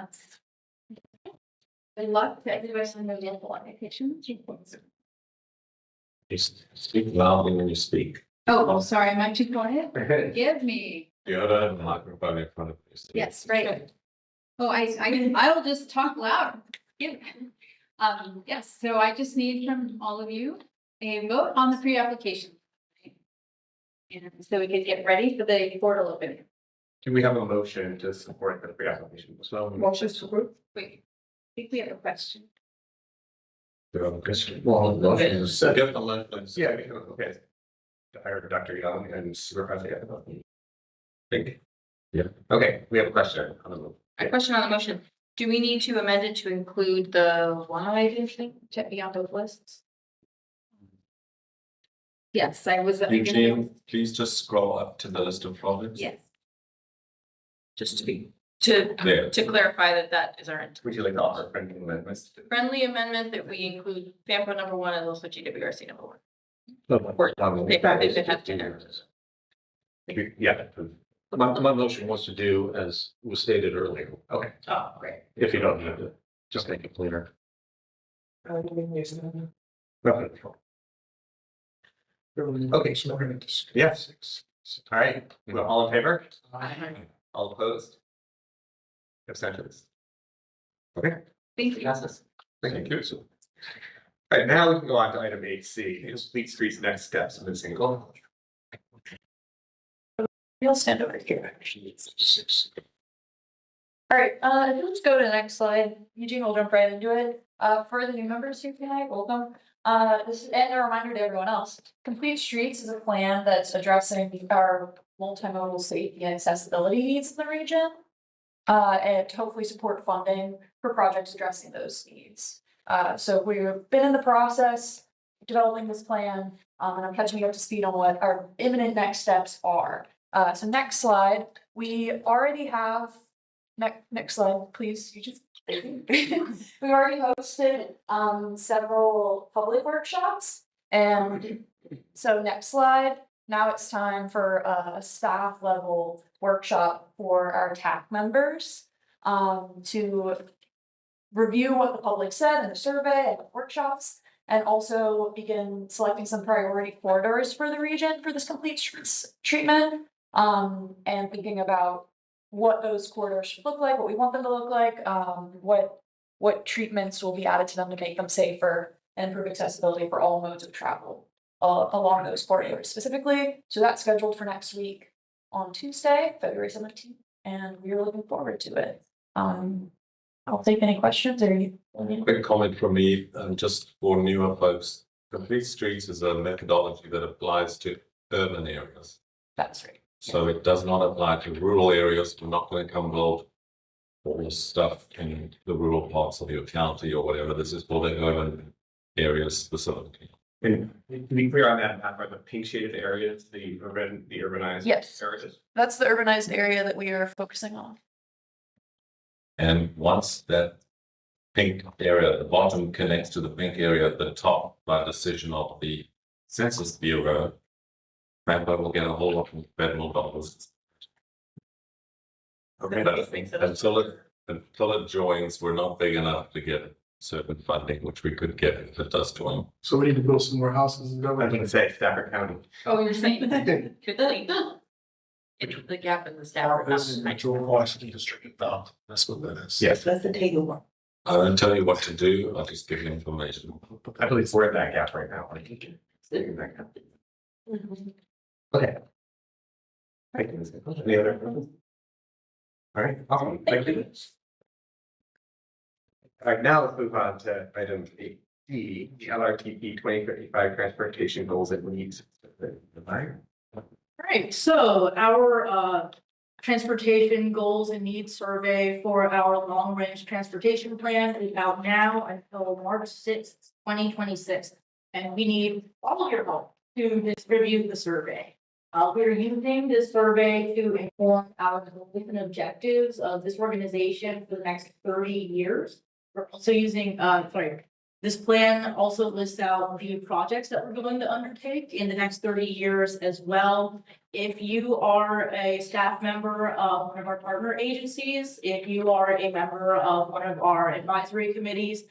Speaker 5: good luck to everybody on the local applications.
Speaker 4: Just speak loudly when you speak.
Speaker 5: Oh, sorry, am I too quiet? Give me.
Speaker 4: You don't have a microphone in front of you. so-
Speaker 5: Yes, right. Oh, I'll just talk loud. Yeah. Yes, so I just need from all of you a vote on the pre-application. And so we can get ready for the portal opening.
Speaker 1: Do we have a motion to support the pre-application?
Speaker 10: So,
Speaker 7: Motion to approve?
Speaker 5: Wait, I think we have a question.
Speaker 4: Well, motion is second, the motion is-
Speaker 1: Yeah, okay. To hire Dr. Young and Supervisor Young. Thank you.
Speaker 4: Yeah.
Speaker 1: Okay, we have a question on the move.
Speaker 2: A question on the motion. Do we need to amend it to include the one I thing to be on those lists?
Speaker 5: Yes, I was.
Speaker 4: Eugene, please just scroll up to the list of projects.
Speaker 5: Yes.
Speaker 2: Just to be,
Speaker 4: There.
Speaker 2: to clarify that that is our intent.
Speaker 1: Would you like to offer friendly amendments?
Speaker 2: Friendly amendment that we include FAMPO number 1 and also GWRC number 1. They have to.
Speaker 1: Yeah.
Speaker 10: my motion was to do as was stated earlier,
Speaker 1: Okay.
Speaker 2: Oh, great.
Speaker 10: if you don't need to, just make it cleaner.
Speaker 1: Okay,
Speaker 9: So we're gonna discuss.
Speaker 1: Yes. All right, well, all in favor? All opposed? Abstentions? Okay.
Speaker 5: Thank you.
Speaker 1: Passes. Thank you. All right, now we can go on to item 8C, Fleet Street's next steps in the single.
Speaker 2: You'll stand over here. All right, let's go to the next slide. Eugene will jump right into it. For the new members here tonight, welcome. This is, and a reminder to everyone else, Complete Streets is a plan that's addressing our multimodal safety and accessibility needs in the region. And to hopefully support funding for projects addressing those needs. So we've been in the process developing this plan, and I'm catching you up to speed on what our imminent next steps are. So next slide, we already have, next slide, please, you just. We already hosted, several public workshops, and so next slide, now it's time for a staff level workshop for our TAC members. To review what the public said in the survey and the workshops, and also begin selecting some priority corridors for the region for this complete streets treatment. And thinking about what those corridors should look like, what we want them to look like, what treatments will be added to them to make them safer and improve accessibility for all modes of travel along those corridors specifically. So that's scheduled for next week on Tuesday, February 17th, and we're looking forward to it. I'll take any questions or you.
Speaker 4: Quick comment from me, just for newer folks. Complete Streets is a methodology that applies to urban areas.
Speaker 2: That's right.
Speaker 4: So it does not apply to rural areas. We're not going to come build all this stuff in the rural parts of your county or whatever. This is for the urban areas specifically.
Speaker 1: And to be clear on that, are the pink shaded areas, the urbanized
Speaker 2: Yes.
Speaker 1: areas?
Speaker 2: That's the urbanized area that we are focusing on.
Speaker 4: And once that pink area at the bottom connects to the pink area at the top by decision of the Census Bureau, FAMPO will get a whole lot of federal dollars.
Speaker 1: Okay.
Speaker 4: But until it joins, we're not big enough to get certain funding, which we could get if it does join.
Speaker 9: So we need to build some more houses and
Speaker 1: I was gonna say Stafford County.
Speaker 2: Oh, you're saying.
Speaker 6: Good thing. The gap in the staff.
Speaker 9: Metro Washington District, that's what that is.
Speaker 1: Yes,
Speaker 6: That's the table one.
Speaker 4: I don't tell you what to do, I'll just give you information.
Speaker 1: I believe we're at that gap right now. Okay. Any other questions? All right, awesome, thank you. All right, now let's move on to item 8D, the LRTP 2055 transportation goals and needs.
Speaker 2: Right, so our transportation goals and needs survey for our long range transportation plan is out now until March 6th, 2026. And we need all of your help to distribute the survey. We're using this survey to inform our goals and objectives of this organization for the next 30 years. We're also using, this plan also lists out the projects that we're going to undertake in the next 30 years as well. If you are a staff member of one of our partner agencies, if you are a member of one of our advisory committees,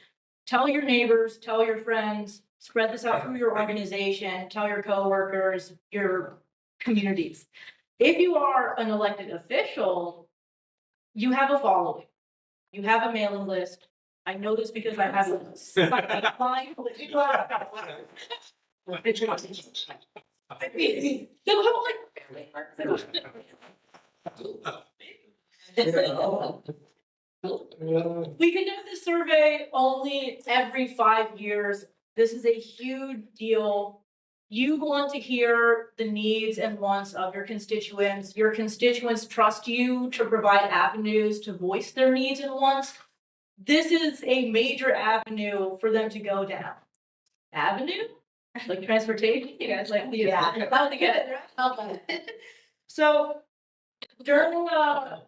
Speaker 2: tell your neighbors, tell your friends, spread this out through your organization, tell your coworkers, your communities. If you are an elected official, you have a following. You have a mailing list. I know this because I have a line. We conduct this survey only every 5 years. This is a huge deal. You want to hear the needs and wants of your constituents. Your constituents trust you to provide avenues to voice their needs and wants. This is a major avenue for them to go down. Avenue? Like transportation? You guys like the, yeah, about to get it. So during our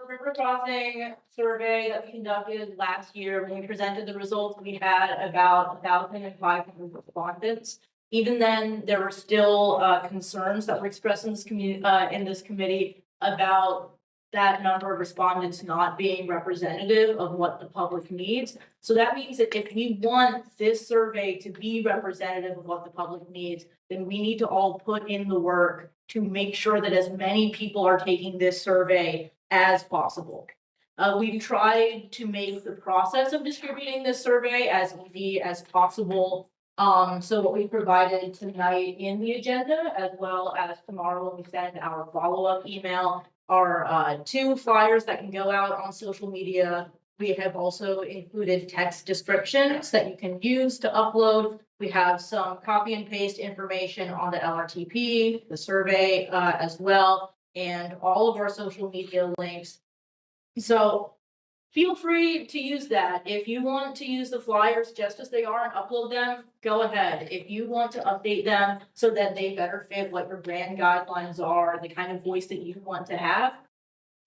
Speaker 2: river crossing survey that we conducted last year, when we presented the results, we had about 1,500 respondents. Even then, there were still concerns that were expressed in this committee about that number of respondents not being representative of what the public needs. So that means that if we want this survey to be representative of what the public needs, then we need to all put in the work to make sure that as many people are taking this survey as possible. We've tried to make the process of distributing this survey as easy as possible. So what we provided tonight in the agenda, as well as tomorrow when we send our follow-up email, are 2 flyers that can go out on social media. We have also included text descriptions that you can use to upload. We have some copy and paste information on the LRTP, the survey, as well, and all of our social media links. So feel free to use that. If you want to use the flyers just as they are and upload them, go ahead. If you want to update them so that they better fit what your brand guidelines are, the kind of voice that you want to have,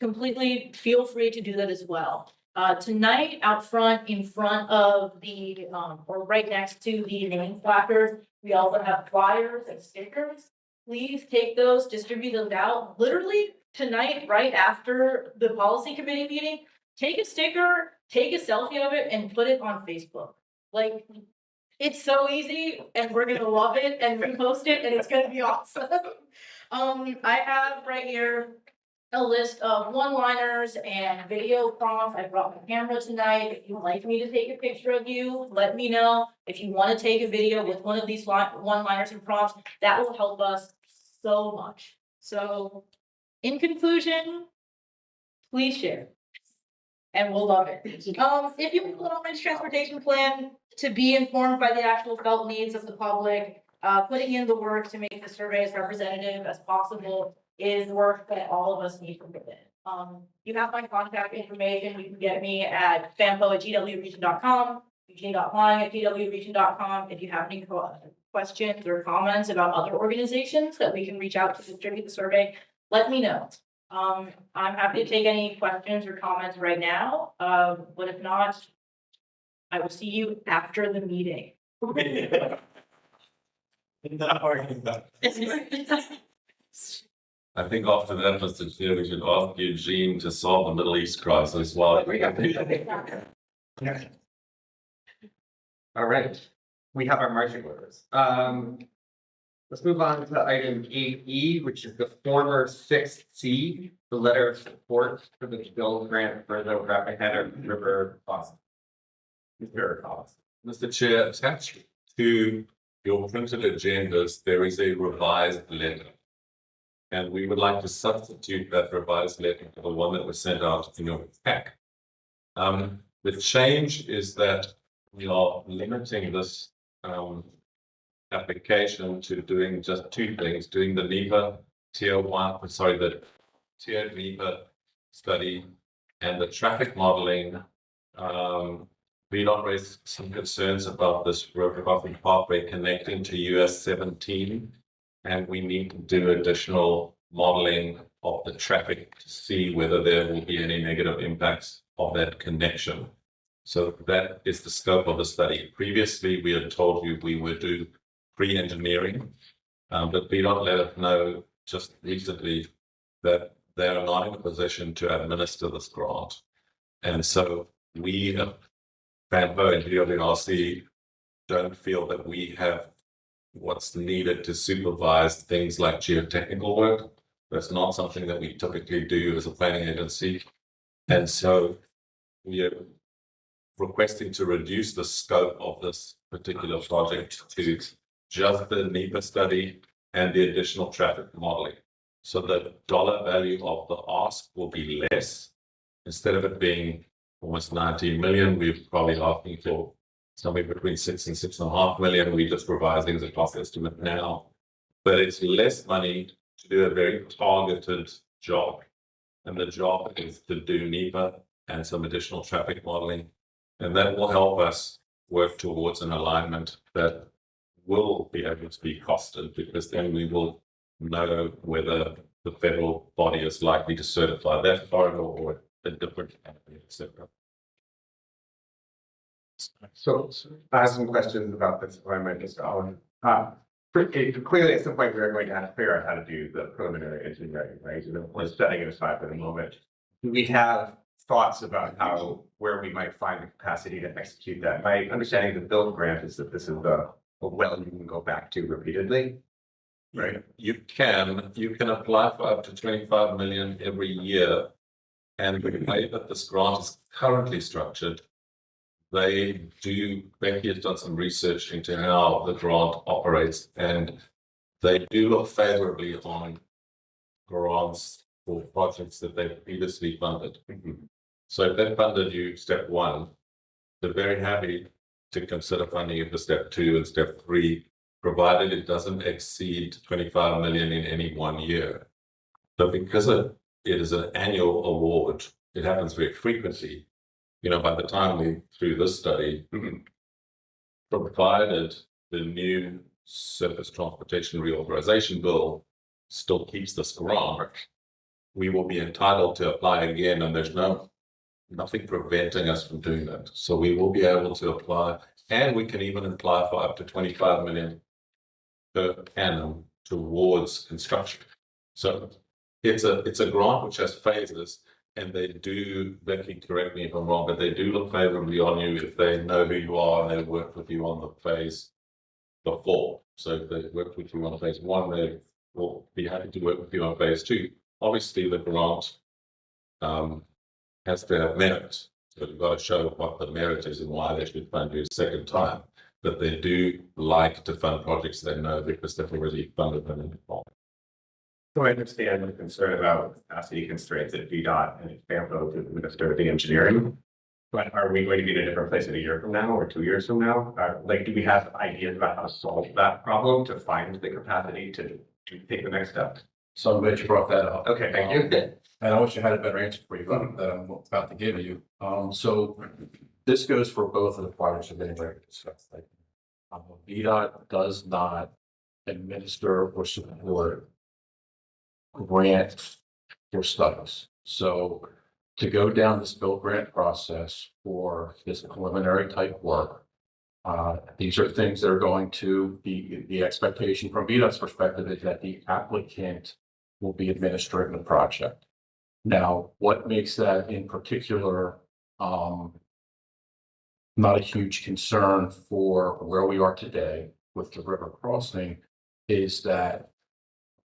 Speaker 2: completely feel free to do that as well. Tonight, out front, in front of the, or right next to the name placards, we also have flyers and stickers. Please take those, distribute those out, literally tonight, right after the policy committee meeting. Take a sticker, take a selfie of it and put it on Facebook. Like, it's so easy and we're gonna love it and repost it and it's gonna be awesome. I have right here a list of one-liners and video prompts. I brought my camera tonight. If you'd like me to take a picture of you, let me know. If you wanna take a video with one of these one-liners and prompts, that will help us so much. So, in conclusion, please share. And we'll love it. If you want the long-range transportation plan to be informed by the actual felt needs of the public, putting in the work to make the survey as representative as possible is work that all of us need from within. You have my contact information. You can get me at fampo@gwregion.com, eugene.klein@gwregion.com. If you have any questions or comments about other organizations that we can reach out to distribute the survey, let me know. I'm happy to take any questions or comments right now, but if not, I will see you after the meeting.
Speaker 4: I think after that, Mr. Chair, we should ask Eugene to solve the Middle East crisis while.
Speaker 1: All right, we have our marching orders. Let's move on to item 8E, which is the former 6C, the letter of support for the bill grant for the Rappahannock River crossing.
Speaker 4: Mr. Chair, attached to your printed agendas, there is a revised letter. And we would like to substitute that revised letter for the one that was sent out in your pack. The change is that we are limiting this application to doing just 2 things, doing the NEPA the tiered NEPA study and the traffic modeling. VDOT raised some concerns about this road crossing pathway connecting to US 17. And we need to do additional modeling of the traffic to see whether there will be any negative impacts of that connection. So that is the scope of the study. Previously, we had told you we would do pre-engineering, but VDOT let us know just recently that they are not in a position to administer this grant. And so we, FAMPO and GWRC, don't feel that we have what's needed to supervise things like geotechnical work. That's not something that we typically do as a planning agency. And so we are requesting to reduce the scope of this particular project to just the NEPA study and the additional traffic modeling. So the dollar value of the ask will be less. Instead of it being almost 19 million, we're probably asking for somewhere between 6 and 6.5 million. We're just revising the cost estimate now, but it's less money to do a very targeted job. And the job is to do NEPA and some additional traffic modeling. And that will help us work towards an alignment that will be able to be costed, because then we will know whether the federal body is likely to certify that corridor or a different company, etc.
Speaker 1: So I have some questions about this, if I might just go on. Clearly, at some point, we're going to have to figure out how to do the preliminary engineering, right? And we're setting it aside for the moment. Do we have thoughts about where we might find the capacity to execute that? My understanding of the build grant is that this is a well you can go back to repeatedly, right?
Speaker 4: You can apply for up to 25 million every year. And the way that this grant is currently structured, Becky has done some research into how the grant operates, and they do look favorably on grants for projects that they've previously funded. So if they funded you step one, they're very happy to consider funding you for step two and step three, provided it doesn't exceed 25 million in any 1 year. But because it is an annual award, it happens very frequently. You know, by the time we through this study, provided the new surface transportation reauthorization bill still keeps this grant, we will be entitled to apply again, and there's nothing preventing us from doing that. So we will be able to apply, and we can even apply for up to 25 million per annum towards construction. So it's a grant which has phases, and they do, Becky, correct me if I'm wrong, but they do look favorably on you if they know who you are and they work with you on the phase before. So if they work with you on phase one, they will be happy to work with you on phase two. Obviously, the grant has to have merit. So you've got to show what the merit is and why they should fund you a second time. But they do like to fund projects they know because they've already funded them in the past.
Speaker 1: So I understand the concern about capacity constraints at VDOT and FAMPO to administer the engineering. But are we going to be in a different place in a year from now or 2 years from now? Like, do we have ideas about how to solve that problem, to find the capacity to take the next step?
Speaker 11: So I'm glad you brought that up.
Speaker 1: Okay, thank you.
Speaker 11: And I wish I had a better answer for you, that I'm about to give you. So this goes for both of the projects that have been discussed. Like, VDOT does not administer or support grants for studies. So to go down this bill grant process for this preliminary type work, these are things that are going to be, the expectation from VDOT's perspective is that the applicant will be administering the project. Now, what makes that in particular not a huge concern for where we are today with the river crossing is that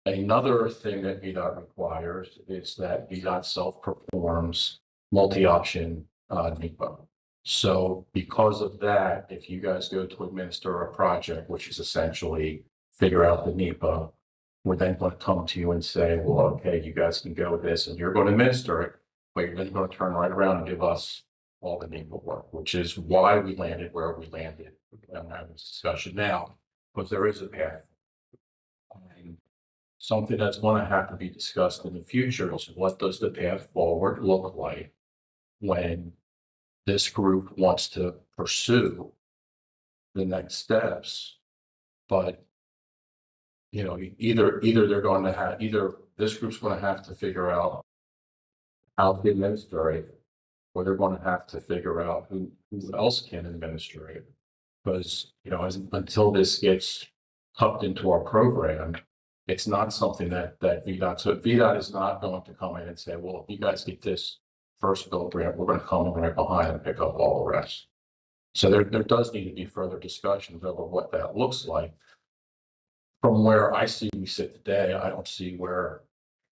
Speaker 11: another thing that VDOT requires is that VDOT self-performs multi-option NEPA. So because of that, if you guys go to administer a project, which is essentially figure out the NEPA, we're then going to come to you and say, well, okay, you guys can go with this and you're going to administer it, but you're then going to turn right around and give us all the NEPA work, which is why we landed where we landed. I'm having this discussion now, because there is a path. Something that's going to have to be discussed in the future is what does the path forward look like when this group wants to pursue the next steps, but you know, either they're going to have, either this group's going to have to figure out how to administer it, or they're going to have to figure out who else can administer it. Because, you know, until this gets tucked into our program, it's not something that VDOT, so VDOT is not going to come in and say, well, if you guys get this first bill grant, we're going to come right behind and pick up all the rest. So there does need to be further discussions over what that looks like. From where I see we sit today, I don't see where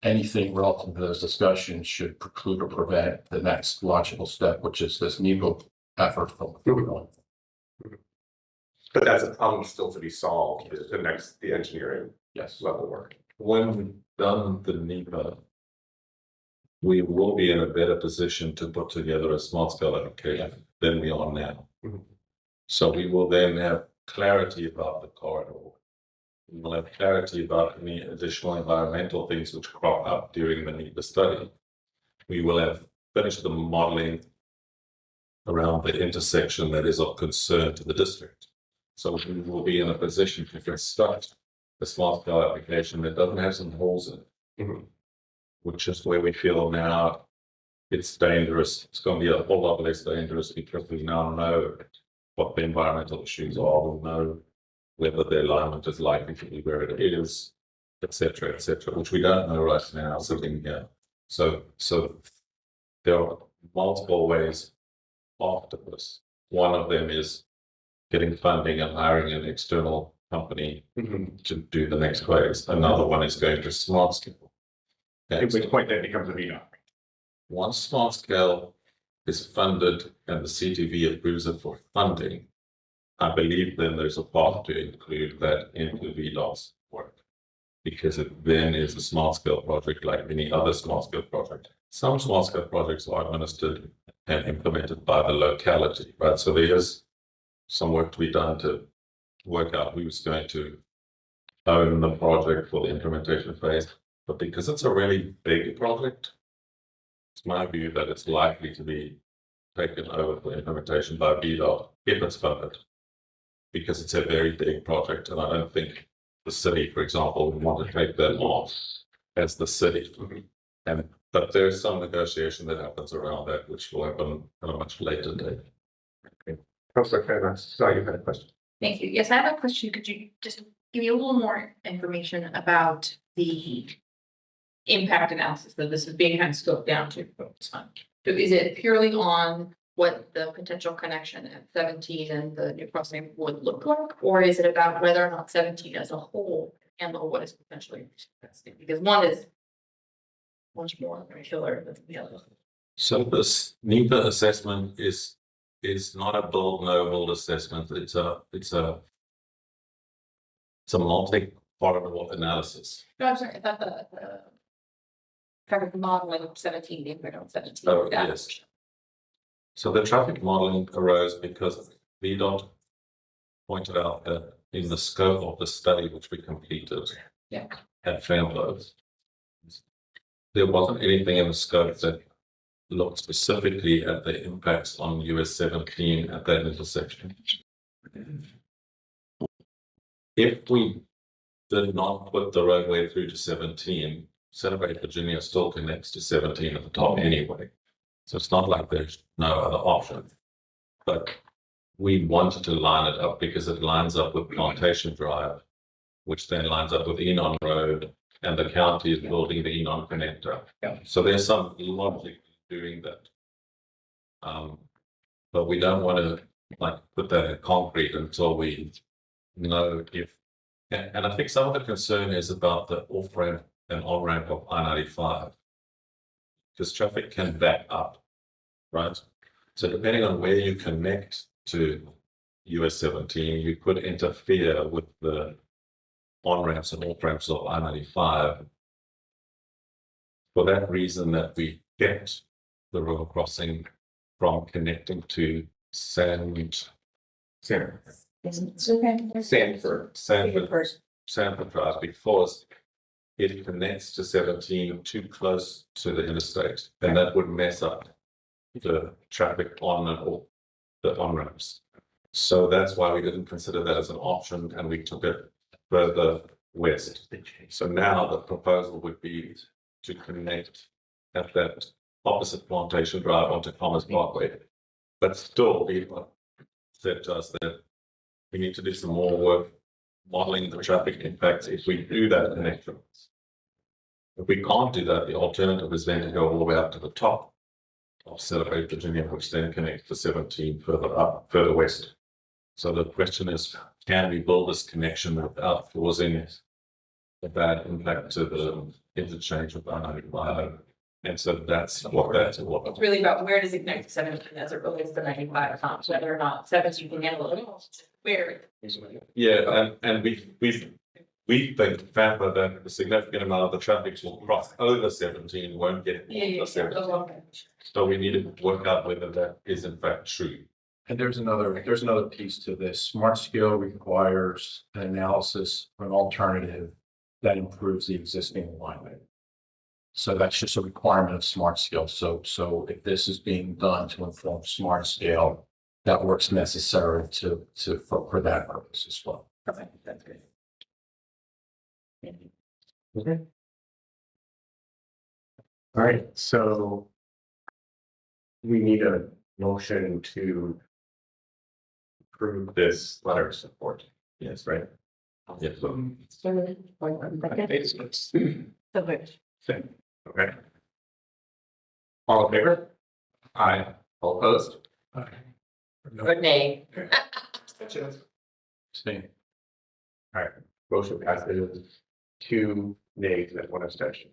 Speaker 11: anything relative to those discussions should preclude or prevent the next logical step, which is this NEPA effort from going.
Speaker 1: But that's a problem still to be solved, the engineering
Speaker 11: Yes.
Speaker 1: level work.
Speaker 4: When we've done the NEPA, we will be in a better position to put together a smart scale application than we are now.
Speaker 1: Mhm.
Speaker 4: So we will then have clarity about the corridor. We will have clarity about any additional environmental things which crop up during the NEPA study. We will have finished the modeling around the intersection that is of concern to the district. So we will be in a position to construct a smart scale application that doesn't have some holes in it.
Speaker 1: Mhm.
Speaker 4: Which is where we feel now it's dangerous. It's going to be a whole lot less dangerous because we now know what the environmental issues are. We know whether the alignment is likely to be where it is, et cetera, which we don't know right now sitting here. So there are multiple ways after this. One of them is getting funding and hiring an external company to do the next phase. Another one is going to smart scale.
Speaker 1: At which point that becomes a VDOT.
Speaker 4: Once smart scale is funded and the CTV approves it for funding, I believe then there's a path to include that into VDOT's work. Because it then is a small scale project like any other small scale project. Some small scale projects are administered and implemented by the locality, right? So there is some work to be done to work out who's going to own the project for the implementation phase. But because it's a really big project, it's my view that it's likely to be taken over for implementation by VDOT if it's funded. Because it's a very big project, and I don't think the city, for example, would want to take that on as the city. But there's some negotiation that happens around that, which will happen at a much later date.
Speaker 1: Councilor Kramer, sorry, you had a question.
Speaker 6: Thank you. Yes, I have a question. Could you just give me a little more information about the impact analysis that this is being kind of scoped down to focus on? So is it purely on what the potential connection at 17 and the new crossing would look like? Or is it about whether or not 17 as a whole handle what is potentially invested? Because one is much more killer than the other.
Speaker 4: So this NEPA assessment is not a build no build assessment. It's a multi-part analysis.
Speaker 6: No, I'm sorry, I thought the traffic modeling of 17, the impact on 17.
Speaker 4: Oh,
Speaker 6: that-
Speaker 4: yes. So the traffic modeling arose because VDOT pointed out that in the scope of the study which we completed
Speaker 6: Yeah.
Speaker 4: at FAMPO, there wasn't anything in the scope that looked specifically at the impacts on US 17 at that intersection. If we did not put the roadway through to 17, Celebrate Virginia still connects to 17 at the top anyway. So it's not like there's no other option. But we wanted to line it up because it lines up with Plantation Drive, which then lines up with Enon Road, and the county is building the Enon connector.
Speaker 6: Yeah.
Speaker 4: So there's some logic doing that. But we don't want to like put that in concrete until we know if, and I think some of the concern is about the off ramp and on ramp of I-95. Because traffic can back up, right? So depending on where you connect to US 17, you could interfere with the on ramps and off ramps of I-95. For that reason that we kept the river crossing from connecting to Sanford Drive, because it connects to 17 too close to the interstate, and that would mess up the traffic on and off the on ramps. So that's why we didn't consider that as an option, and we took it further west. So now the proposal would be to connect at that opposite Plantation Drive onto Commerce Parkway. But still, people said to us that we need to do some more work modeling the traffic impacts if we do that connection. If we can't do that, the alternative is then to go all the way up to the top of Celebrate Virginia, which then connects to 17 further west. So the question is, can we build this connection without causing a bad impact to the interchange of I-95? And so that's what that's all about.
Speaker 6: It's really about where does it connect to 17 as it relates to 95 comps, whether or not 17 can handle it, where.
Speaker 4: Yeah, and we think FAMPO that a significant amount of the traffic will cross over 17, won't get onto 17. So we need to work out whether that is in fact true.
Speaker 11: And there's another piece to this. Smart scale requires an analysis of an alternative that improves the existing alignment. So that's just a requirement of smart scale. So if this is being done to inform smart scale, that works necessary for that purpose as well.
Speaker 6: Okay, that's good.
Speaker 1: Okay. All right, so we need a motion to approve this letter of support. Yes, right?
Speaker 4: Yes.
Speaker 1: Okay. All in favor? Aye. All opposed?
Speaker 6: Good name.
Speaker 11: Same.
Speaker 1: All right, motion passes 2 nays and 1 abstention.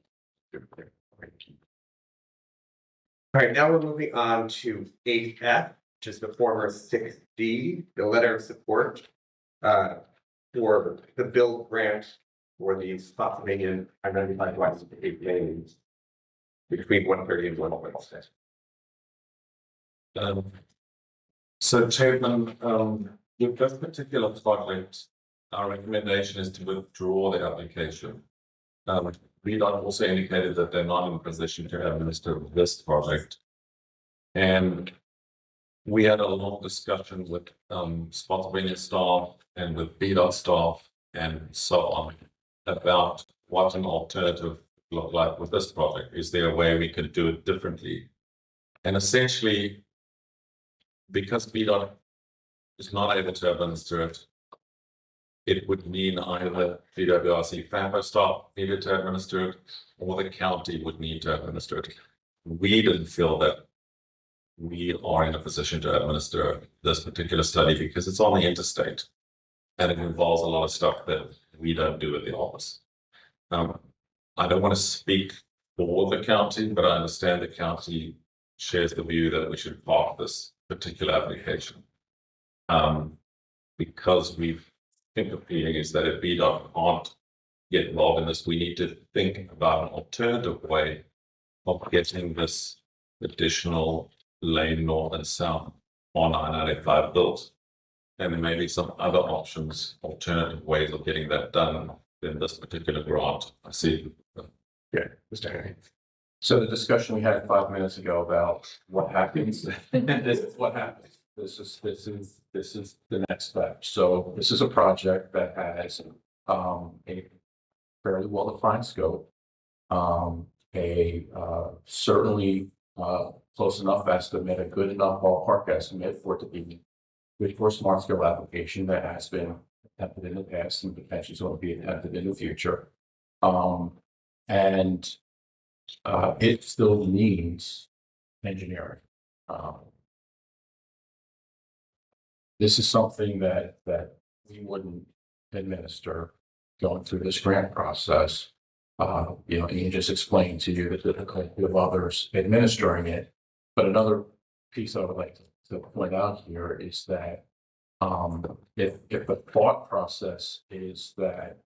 Speaker 1: All right, now we're moving on to 8F, which is the former 6D, the letter of support for the bill grant for the Spotsylvania identified West 8 lanes between 130 and 106.
Speaker 4: So Chairman, with this particular project, our recommendation is to withdraw the application. VDOT also indicated that they're not in a position to administer this project. And we had a long discussion with Spotsylvania staff and with VDOT staff and so on about what an alternative look like with this project. Is there a way we could do it differently? And essentially, because VDOT is not able to administer it, it would mean either DWRC FAMPO staff needed to administer it, or the county would need to administer it. We didn't feel that we are in a position to administer this particular study because it's on the interstate and it involves a lot of stuff that we don't do at the office. I don't want to speak for the county, but I understand the county shares the view that we should park this particular application. Because we think the feeling is that if VDOT can't get involved in this, we need to think about an alternative way of getting this additional lane north and south on I-95 built. And there may be some other options, alternative ways of getting that done in this particular grant. I see.
Speaker 3: Yeah, Mr. Henry.
Speaker 11: So the discussion we had 5 minutes ago about what happens, this is what happens. This is the next step. So this is a project that has a fairly well-defined scope. Certainly close enough estimate, a good enough ballpark estimate for it to be good for a smart scale application that has been attempted in the past and potentially is going to be attempted in the future. It still needs engineering. This is something that we wouldn't administer going through this grant process. Ian just explained to you the difficulty of others administering it. But another piece I would like to point out here is that if the thought process is that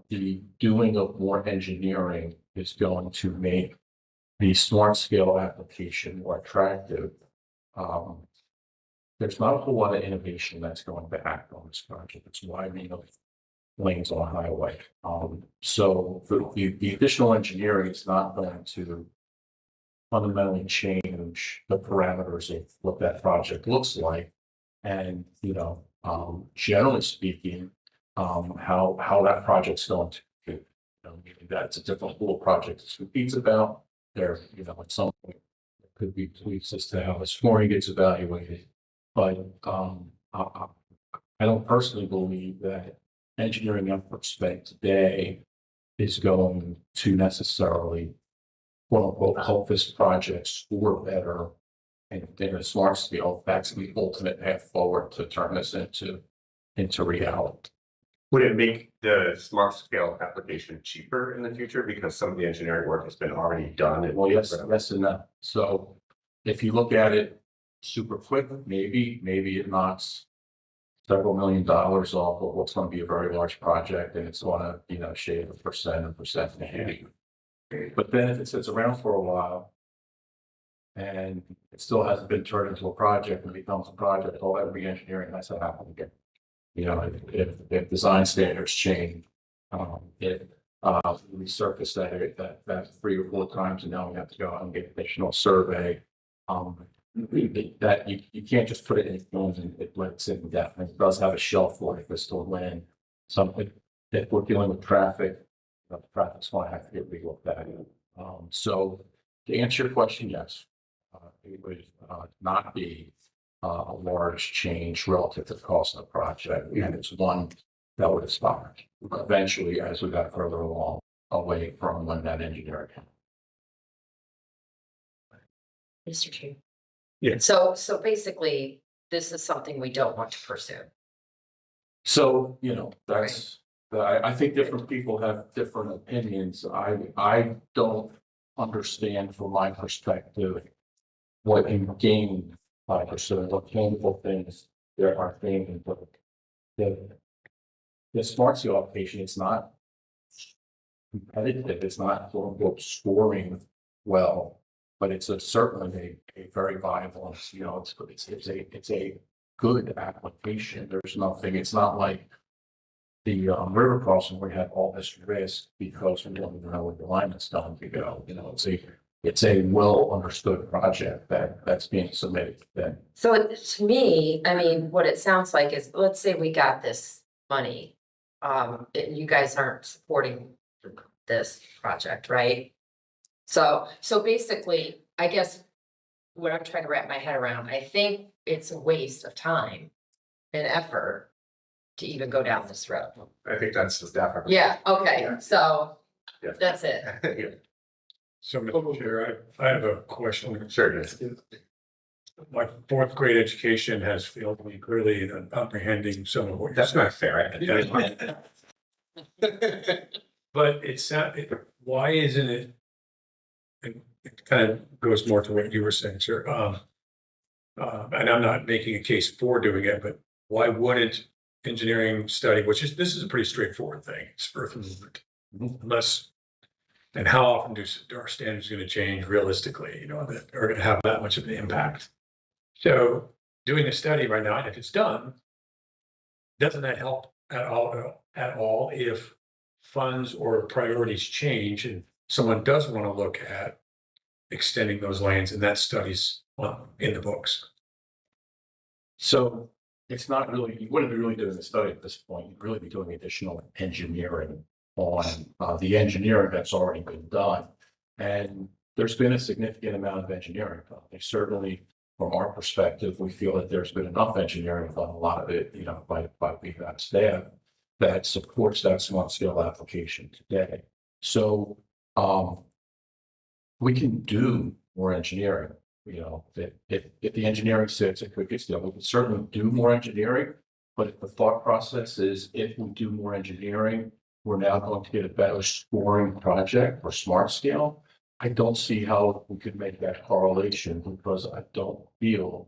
Speaker 11: the doing of more engineering is going to make the smart scale application more attractive, there's not a whole lot of innovation that's going to happen on this project. It's widening of lanes on a highway. So the additional engineering is not going to fundamentally change the parameters of what that project looks like. And, generally speaking, how that project's going to, meaning that it's a different pool of projects it competes about. There, at some point, there could be tweaks as to how the scoring gets evaluated. But I don't personally believe that engineering efforts spent today is going to necessarily, quote unquote, help this project score better and in a smart scale. That's the ultimate path forward to turn this into reality.
Speaker 1: Would it make the smart scale application cheaper in the future because some of the engineering work has been already done?
Speaker 11: Well, yes and no. So if you look at it super quick, maybe it knocks several $1 million off of what's going to be a very large project, and it's going to, shave a percent and a half. But then if it sits around for a while and it still hasn't been turned into a project and becomes a project, all that re-engineering has to happen again. If design standards change, if we surface that 3 or 4 times and now we have to go out and get additional survey, that you can't just put it in films and it lets it indefinitely. It does have a shelf life as to when something, if we're dealing with traffic, the traffic's going to have to get relooked at. So to answer your question, yes, it would not be a large change relative to the cost of the project, and it's one that would expire eventually as we got further along away from when that engineering happened.
Speaker 12: Mr. Chair.
Speaker 1: Yeah.
Speaker 12: So basically, this is something we don't want to pursue.
Speaker 11: So, that's, I think different people have different opinions. I don't understand from my perspective what you gain by pursuing, what tangible things there are gained, but the smart scale application, it's not competitive, it's not quote unquote scoring well, but it's certainly a very viable, you know, it's a good application. There's nothing, it's not like the river crossing where you have all this risk because we don't even know where the line is going to go. You know, it's a well understood project that's being submitted then.
Speaker 12: So to me, I mean, what it sounds like is, let's say we got this money. And you guys aren't supporting this project, right? So basically, I guess what I'm trying to wrap my head around, I think it's a waste of time and effort to even go down this road.
Speaker 1: I think that's the staff.
Speaker 12: Yeah, okay, so
Speaker 1: Yeah.
Speaker 12: that's it.
Speaker 1: Yeah,
Speaker 3: So, Mr. Chair, I have a question.
Speaker 1: sure, yes.
Speaker 3: My fourth grade education has failed me clearly in comprehending some of what you're
Speaker 1: That's
Speaker 3: saying.
Speaker 1: not fair.
Speaker 3: But it's not, why isn't it? And it kind of goes more to what you were saying, sir. And I'm not making a case for doing it, but why wouldn't engineering study, this is a pretty straightforward thing, it's earth movement. Unless, and how often are our standards going to change realistically, you know, that are going to have that much of an impact? So doing a study right now, and if it's done, doesn't that help at all if funds or priorities change and someone does want to look at extending those lanes and that study's in the books?
Speaker 11: So it's not really, you wouldn't be really doing the study at this point. You'd really be doing additional engineering on the engineering that's already been done. And there's been a significant amount of engineering done. Certainly, from our perspective, we feel that there's been enough engineering done, a lot of it, you know, by VDOT staff that supports that smart scale application today. So we can do more engineering. You know, if the engineering sits at quick scale, we can certainly do more engineering. But if the thought process is if we do more engineering, we're now going to get a better scoring project for smart scale. I don't see how we could make that correlation because I don't feel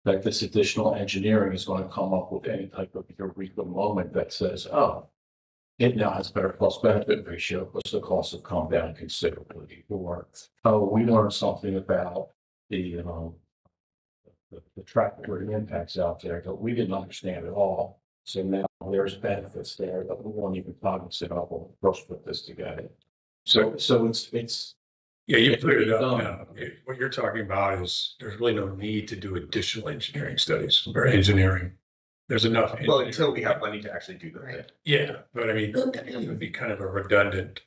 Speaker 11: that this additional engineering is going to come up with any type of eureka moment that says, oh, it now has better cost benefit ratio because the costs have come down considerably. Or, oh, we learned something about the traffic or the impacts out there that we didn't understand at all. So now there's benefits there that we won't even cognizant of when we first put this together. So it's
Speaker 3: Yeah, you
Speaker 11: It's
Speaker 3: cleared it up
Speaker 11: done.
Speaker 3: now. What you're talking about is there's really no need to do additional engineering studies or engineering. There's enough.
Speaker 1: Well, until we have money to actually do the thing.
Speaker 3: Yeah, but I mean, it would be kind of a redundant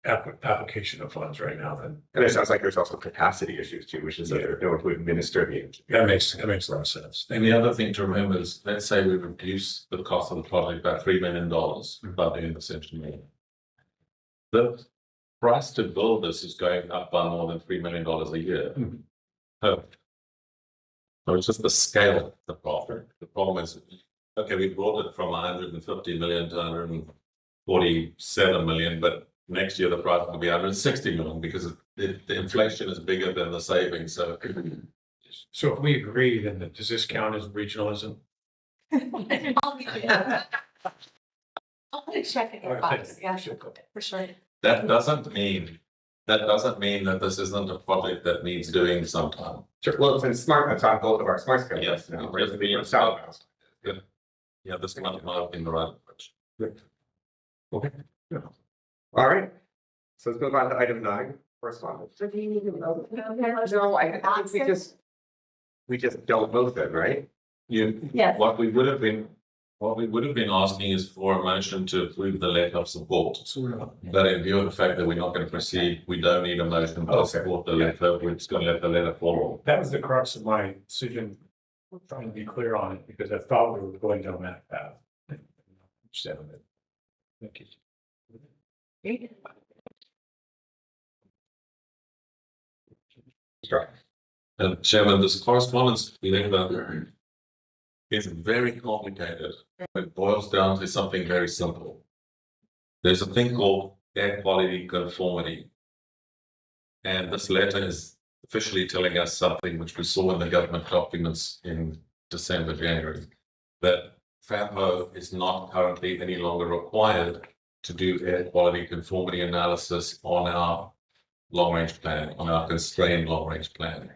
Speaker 3: application of funds right now then.
Speaker 1: And it sounds like there's also capacity issues too, which is that they're going to administer the engineering.
Speaker 3: That makes a lot of sense.
Speaker 4: And the other thing to remember is, let's say we reduce the cost of the project by $3 million by doing this engineering. The price to build this is going up by more than $3 million a year. So it's just the scale of the problem. The problem is, okay, we brought it from 150 million to 147 million, but next year the price will be 160 million because the inflation is bigger than the savings.
Speaker 3: So if we agree, then does this count as regionalism?
Speaker 2: I'll check it out. Yeah, for sure.
Speaker 4: That doesn't mean that this isn't a project that needs doing sometime.
Speaker 1: Sure. Well, it's in smart, it's on both of our smart scale.
Speaker 4: Yes.
Speaker 1: lists now, whereas the south house.
Speaker 4: Yeah, this might not be in the right approach.
Speaker 1: Okay. All right. So let's move on to item 9, correspondence.
Speaker 12: So do you need to vote?
Speaker 1: No, I think we just don't vote then, right?
Speaker 2: Yes.
Speaker 4: What we would have been asking is for a motion to approve the letter of support. But in view of the fact that we're not going to proceed, we don't need a motion to support the letter. We're just going to let the letter fall.
Speaker 3: That was the crux of my decision. I'm trying to be clear on it because I thought we were going down that path. Instead of it. Thank you.
Speaker 4: And Chairman, this correspondence letter is very complicated. It boils down to something very simple. There's a thing called air quality conformity. And this letter is officially telling us something which we saw in the government documents in December, January, that FAMPO is not currently any longer required to do air quality conformity analysis on our long-range plan, on our constrained long-range plan.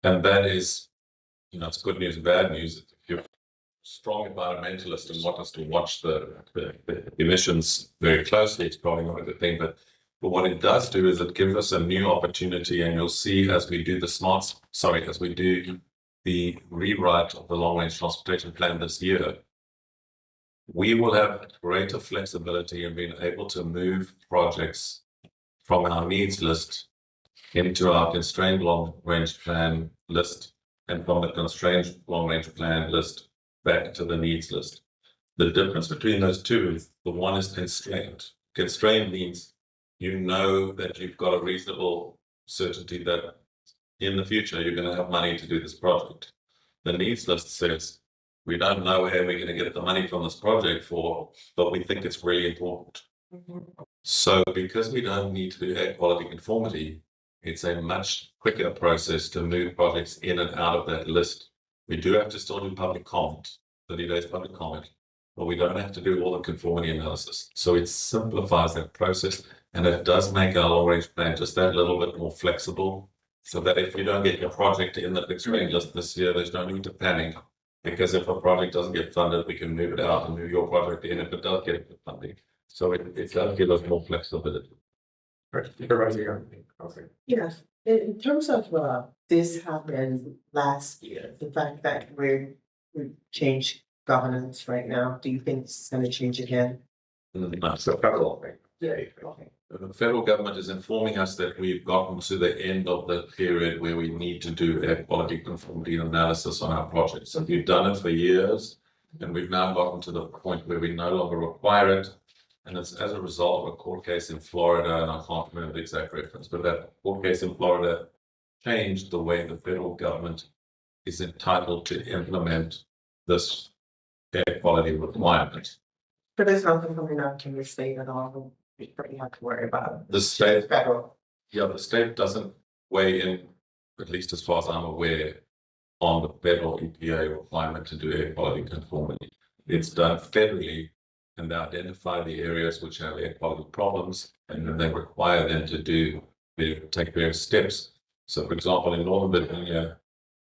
Speaker 4: And that is, it's good news and bad news. If you're a strong environmentalist and want us to watch the emissions very closely, it's probably not a good thing. But what it does do is it gives us a new opportunity, and you'll see as we do the rewrite of the long-range transportation plan this year, we will have greater flexibility in being able to move projects from our needs list into our constrained long-range plan list, and from the constrained long-range plan list back to the needs list. The difference between those two is the one is constrained. Constrained means you know that you've got a reasonable certainty that in the future you're going to have money to do this project. The needs list says we don't know where we're going to get the money from this project for, but we think it's really important. So because we don't need to do air quality conformity, it's a much quicker process to move projects in and out of that list. We do have to still do public comment, 30 days public comment, but we don't have to do all the conformity analysis. So it simplifies that process, and it does make our long range plan just that little bit more flexible, so that if you don't get your project in the constraint list this year, there's no need to panic, because if a project doesn't get funded, we can move it out and move your project in if it does get funding. So it does give us more flexibility.
Speaker 7: Yes, in terms of, this happened last year, the fact that we changed governance right now, do you think it's gonna change again?
Speaker 4: No, so federal thing.
Speaker 7: Yeah. Okay.
Speaker 4: The federal government is informing us that we've gotten to the end of the period where we need to do air quality conformity analysis on our projects. So we've done it for years, and we've now gotten to the point where we no longer require it. And it's as a result of a court case in Florida, and I can't remember the exact reference, but that court case in Florida changed the way the federal government is entitled to implement this air quality requirement.
Speaker 7: But there's nothing coming out to the state at all, we pretty have to worry about.
Speaker 4: The state,
Speaker 7: Federal.
Speaker 4: the state doesn't weigh in, at least as far as I'm aware, on the federal EPA requirement to do air quality conformity. It's done federally, and they identify the areas which have air quality problems, and then they require them to take various steps. So, for example, in Northern Virginia,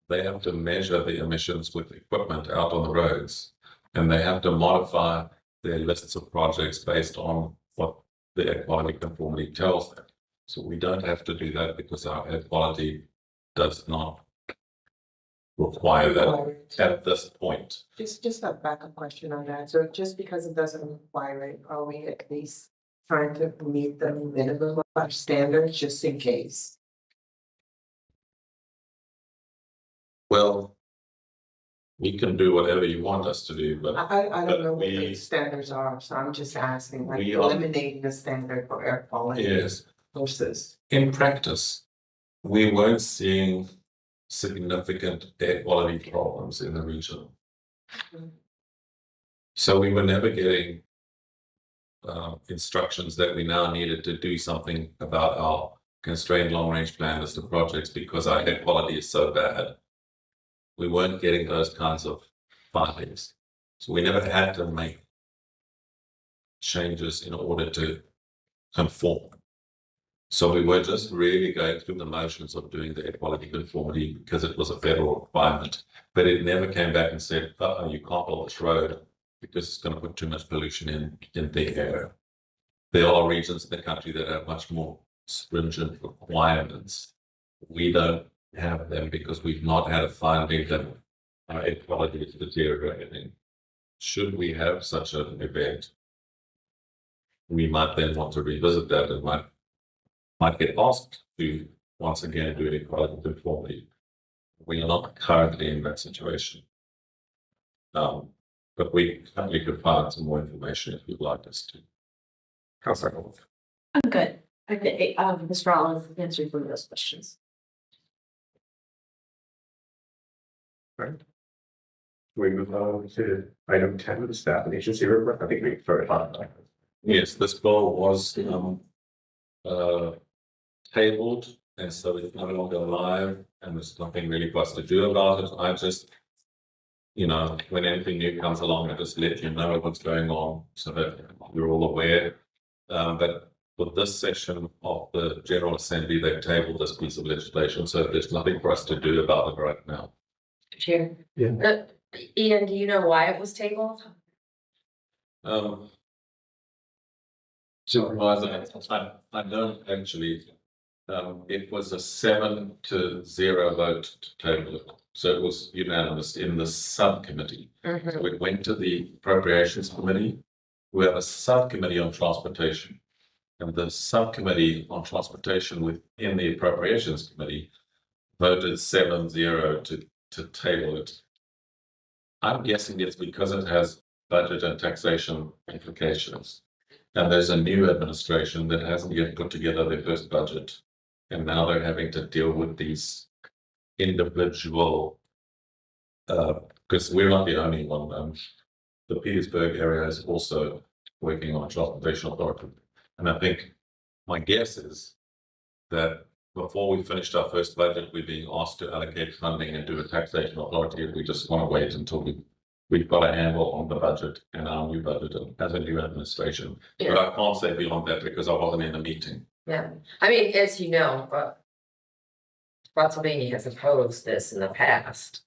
Speaker 4: they have to measure the emissions with equipment out on the roads, and they have to modify their lists of projects based on what the air quality conformity tells them. So we don't have to do that because our air quality does not require that at this point.
Speaker 7: Just a backup question on that, so just because it doesn't require it, are we at least trying to meet the minimum of our standards, just in case?
Speaker 4: Well, we can do whatever you want us to do, but
Speaker 7: I don't know what the
Speaker 4: we-
Speaker 7: standards are, so I'm just asking, like
Speaker 4: We are-
Speaker 7: eliminating the standard for air quality
Speaker 4: yes,
Speaker 7: versus.
Speaker 4: in practice, we weren't seeing significant air quality problems in the region. So we were never getting instructions that we now needed to do something about our constrained long-range plan list of projects because our air quality is so bad. We weren't getting those kinds of findings. So we never had to make changes in order to conform. So we were just really going through the motions of doing the air quality conformity because it was a federal requirement. But it never came back and said, oh, you can't build this road because it's going to put too much pollution in the air. There are regions in the country that have much more stringent requirements. We don't have them because we've not had a finding that our air quality is deteriorating. Should we have such an event, we might then want to revisit that and might get asked to once again do air quality conformity. We are not currently in that situation. But we could find some more information if you'd like us to.
Speaker 2: I'm good. Okay, Mr. Rollins answered one of those questions.
Speaker 9: We move on to item 10, the staff and agency report. I think we started on that.
Speaker 4: Yes, this bill was tabled And so it's no longer live and there's nothing really for us to do about it. I just, when anything new comes along, I just let you know what's going on so that you're all aware. But for this session of the General Assembly, they've tabled this piece of legislation, so there's nothing for us to do about it right now.
Speaker 12: Chair.
Speaker 9: Yeah.
Speaker 12: Ian, do you know why it was tabled?
Speaker 4: Supervisor, I don't actually. It was a 7-0 vote to table it, so it was unanimous in the subcommittee.
Speaker 12: Mhm.
Speaker 4: So it went to the Appropriations Committee. We have a subcommittee on transportation. And the subcommittee on transportation within the Appropriations Committee voted 7-0 to table it. I'm guessing it's because it has budget and taxation implications. And there's a new administration that hasn't yet put together their first budget. And now they're having to deal with these individual, because we're not the only one. The Petersburg area is also working on transportation authority. And I think my guess is that before we finished our first budget, we're being asked to allocate funding and do a taxation authority. We just want to wait until we've got a handle on the budget and our new budget as a new administration. But I can't say beyond that because I wasn't in a meeting.
Speaker 12: Yeah, I mean, as you know, Spotsylvania has opposed this in the past.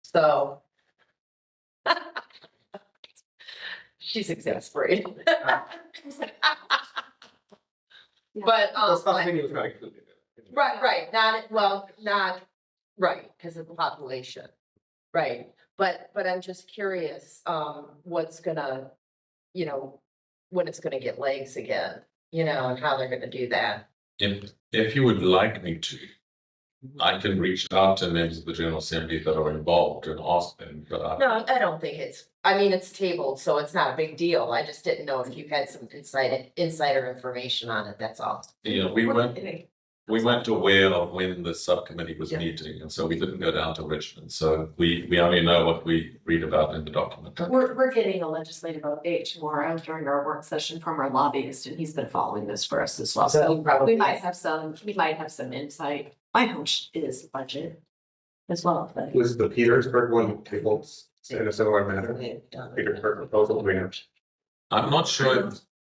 Speaker 12: So. She's exasperated. But, right, not, right, because of the population. Right, but I'm just curious, what's gonna, when it's gonna get legs again, and how they're gonna do that.
Speaker 4: If you would like me to, I can reach out to members of the General Assembly that are involved and ask them, but
Speaker 12: No, I don't think it's tabled, so it's not a big deal. I just didn't know if you had some insider information on it, that's all.
Speaker 4: we weren't aware of when the subcommittee was meeting, and so we didn't go down to Richmond. So we only know what we read about in the document.
Speaker 13: We're getting a legislative update tomorrow during our work session from our lobbyist, and he's been following this for us as well. So
Speaker 12: probably
Speaker 13: we might have some insight. My hunch is budget as well, but.
Speaker 9: Was the Petersburg one tabled in a similar manner? Petersburg proposal,
Speaker 4: I'm not sure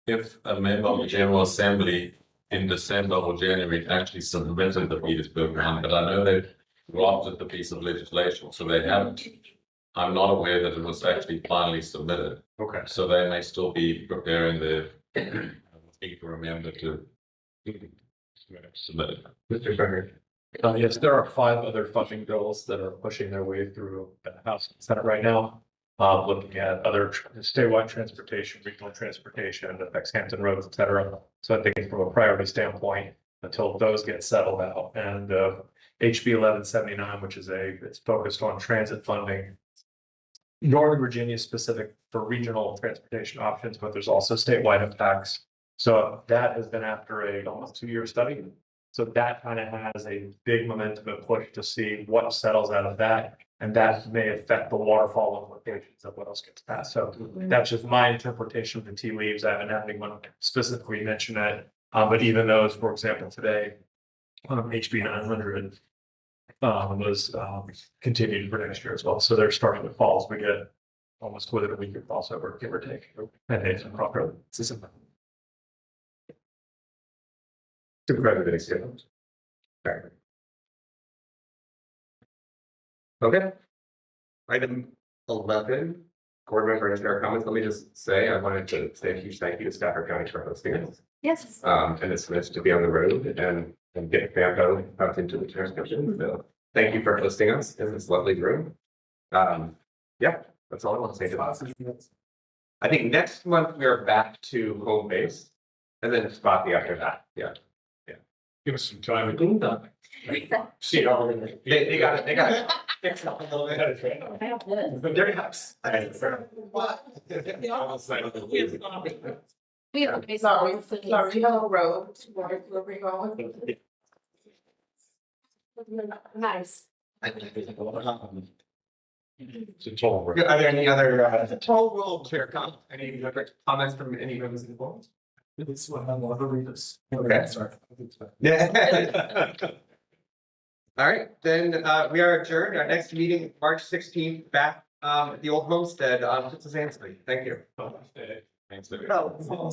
Speaker 4: if a member of the General Assembly in December or January actually submitted the Petersburg one, but I know they've drafted the piece of legislation, so they haven't. I'm not aware that it was actually finally submitted.
Speaker 9: Okay.
Speaker 4: So they may still be preparing their, need to remember to submit it.
Speaker 9: Mr. Bernard.
Speaker 14: Yes, there are 5 other funding bills that are pushing their way through the House and Senate right now. Looking at other statewide transportation, regional transportation, affects Hampton roads, et cetera. So I think from a priority standpoint, until those get settled out, and HB 1179, which is it's focused on transit funding. Northern Virginia specific for regional transportation options, but there's also statewide impacts. So that has been after a almost 2-year study. So that kind of has a big momentum and push to see what settles out of that. And that may affect the waterfall implications of what else gets passed. So that's just my interpretation of the tea leaves. I haven't had anyone specifically mention that. But even those, for example, today, HB 900 was continued for next year as well. So they're starting to fall as we get almost within a week of crossover, give or take. And it's properly.
Speaker 9: Supervisor Dixon. Okay. Item 11, board member, is there comments? Let me just say, I wanted to say a huge thank you to Stafford County for hosting us.
Speaker 13: Yes.
Speaker 9: And it's nice to be on the road and get FAMPO out into the transcription. So thank you for hosting us in this lovely room. Yeah, that's all I want to say to that. I think next month we are back to home base and then Spotty after that. Yeah.
Speaker 3: Give us some time.
Speaker 9: See you all. They got it. They got it. Fix it up a little bit. Very nice. What?
Speaker 13: We have a
Speaker 7: Sorry, Yellow Road, where we're going.
Speaker 13: nice.
Speaker 3: It's a total.
Speaker 9: Are there any other toll roll chair comment? Any other comments from any members of the board?
Speaker 3: It's what I love to read this.
Speaker 1: Okay.
Speaker 3: Sorry.
Speaker 1: Yeah. All right, then, we are adjourned. Our next meeting, March 16th, back, at the old homestead on Ansley. Thank you.
Speaker 4: Thanks.
Speaker 7: Oh.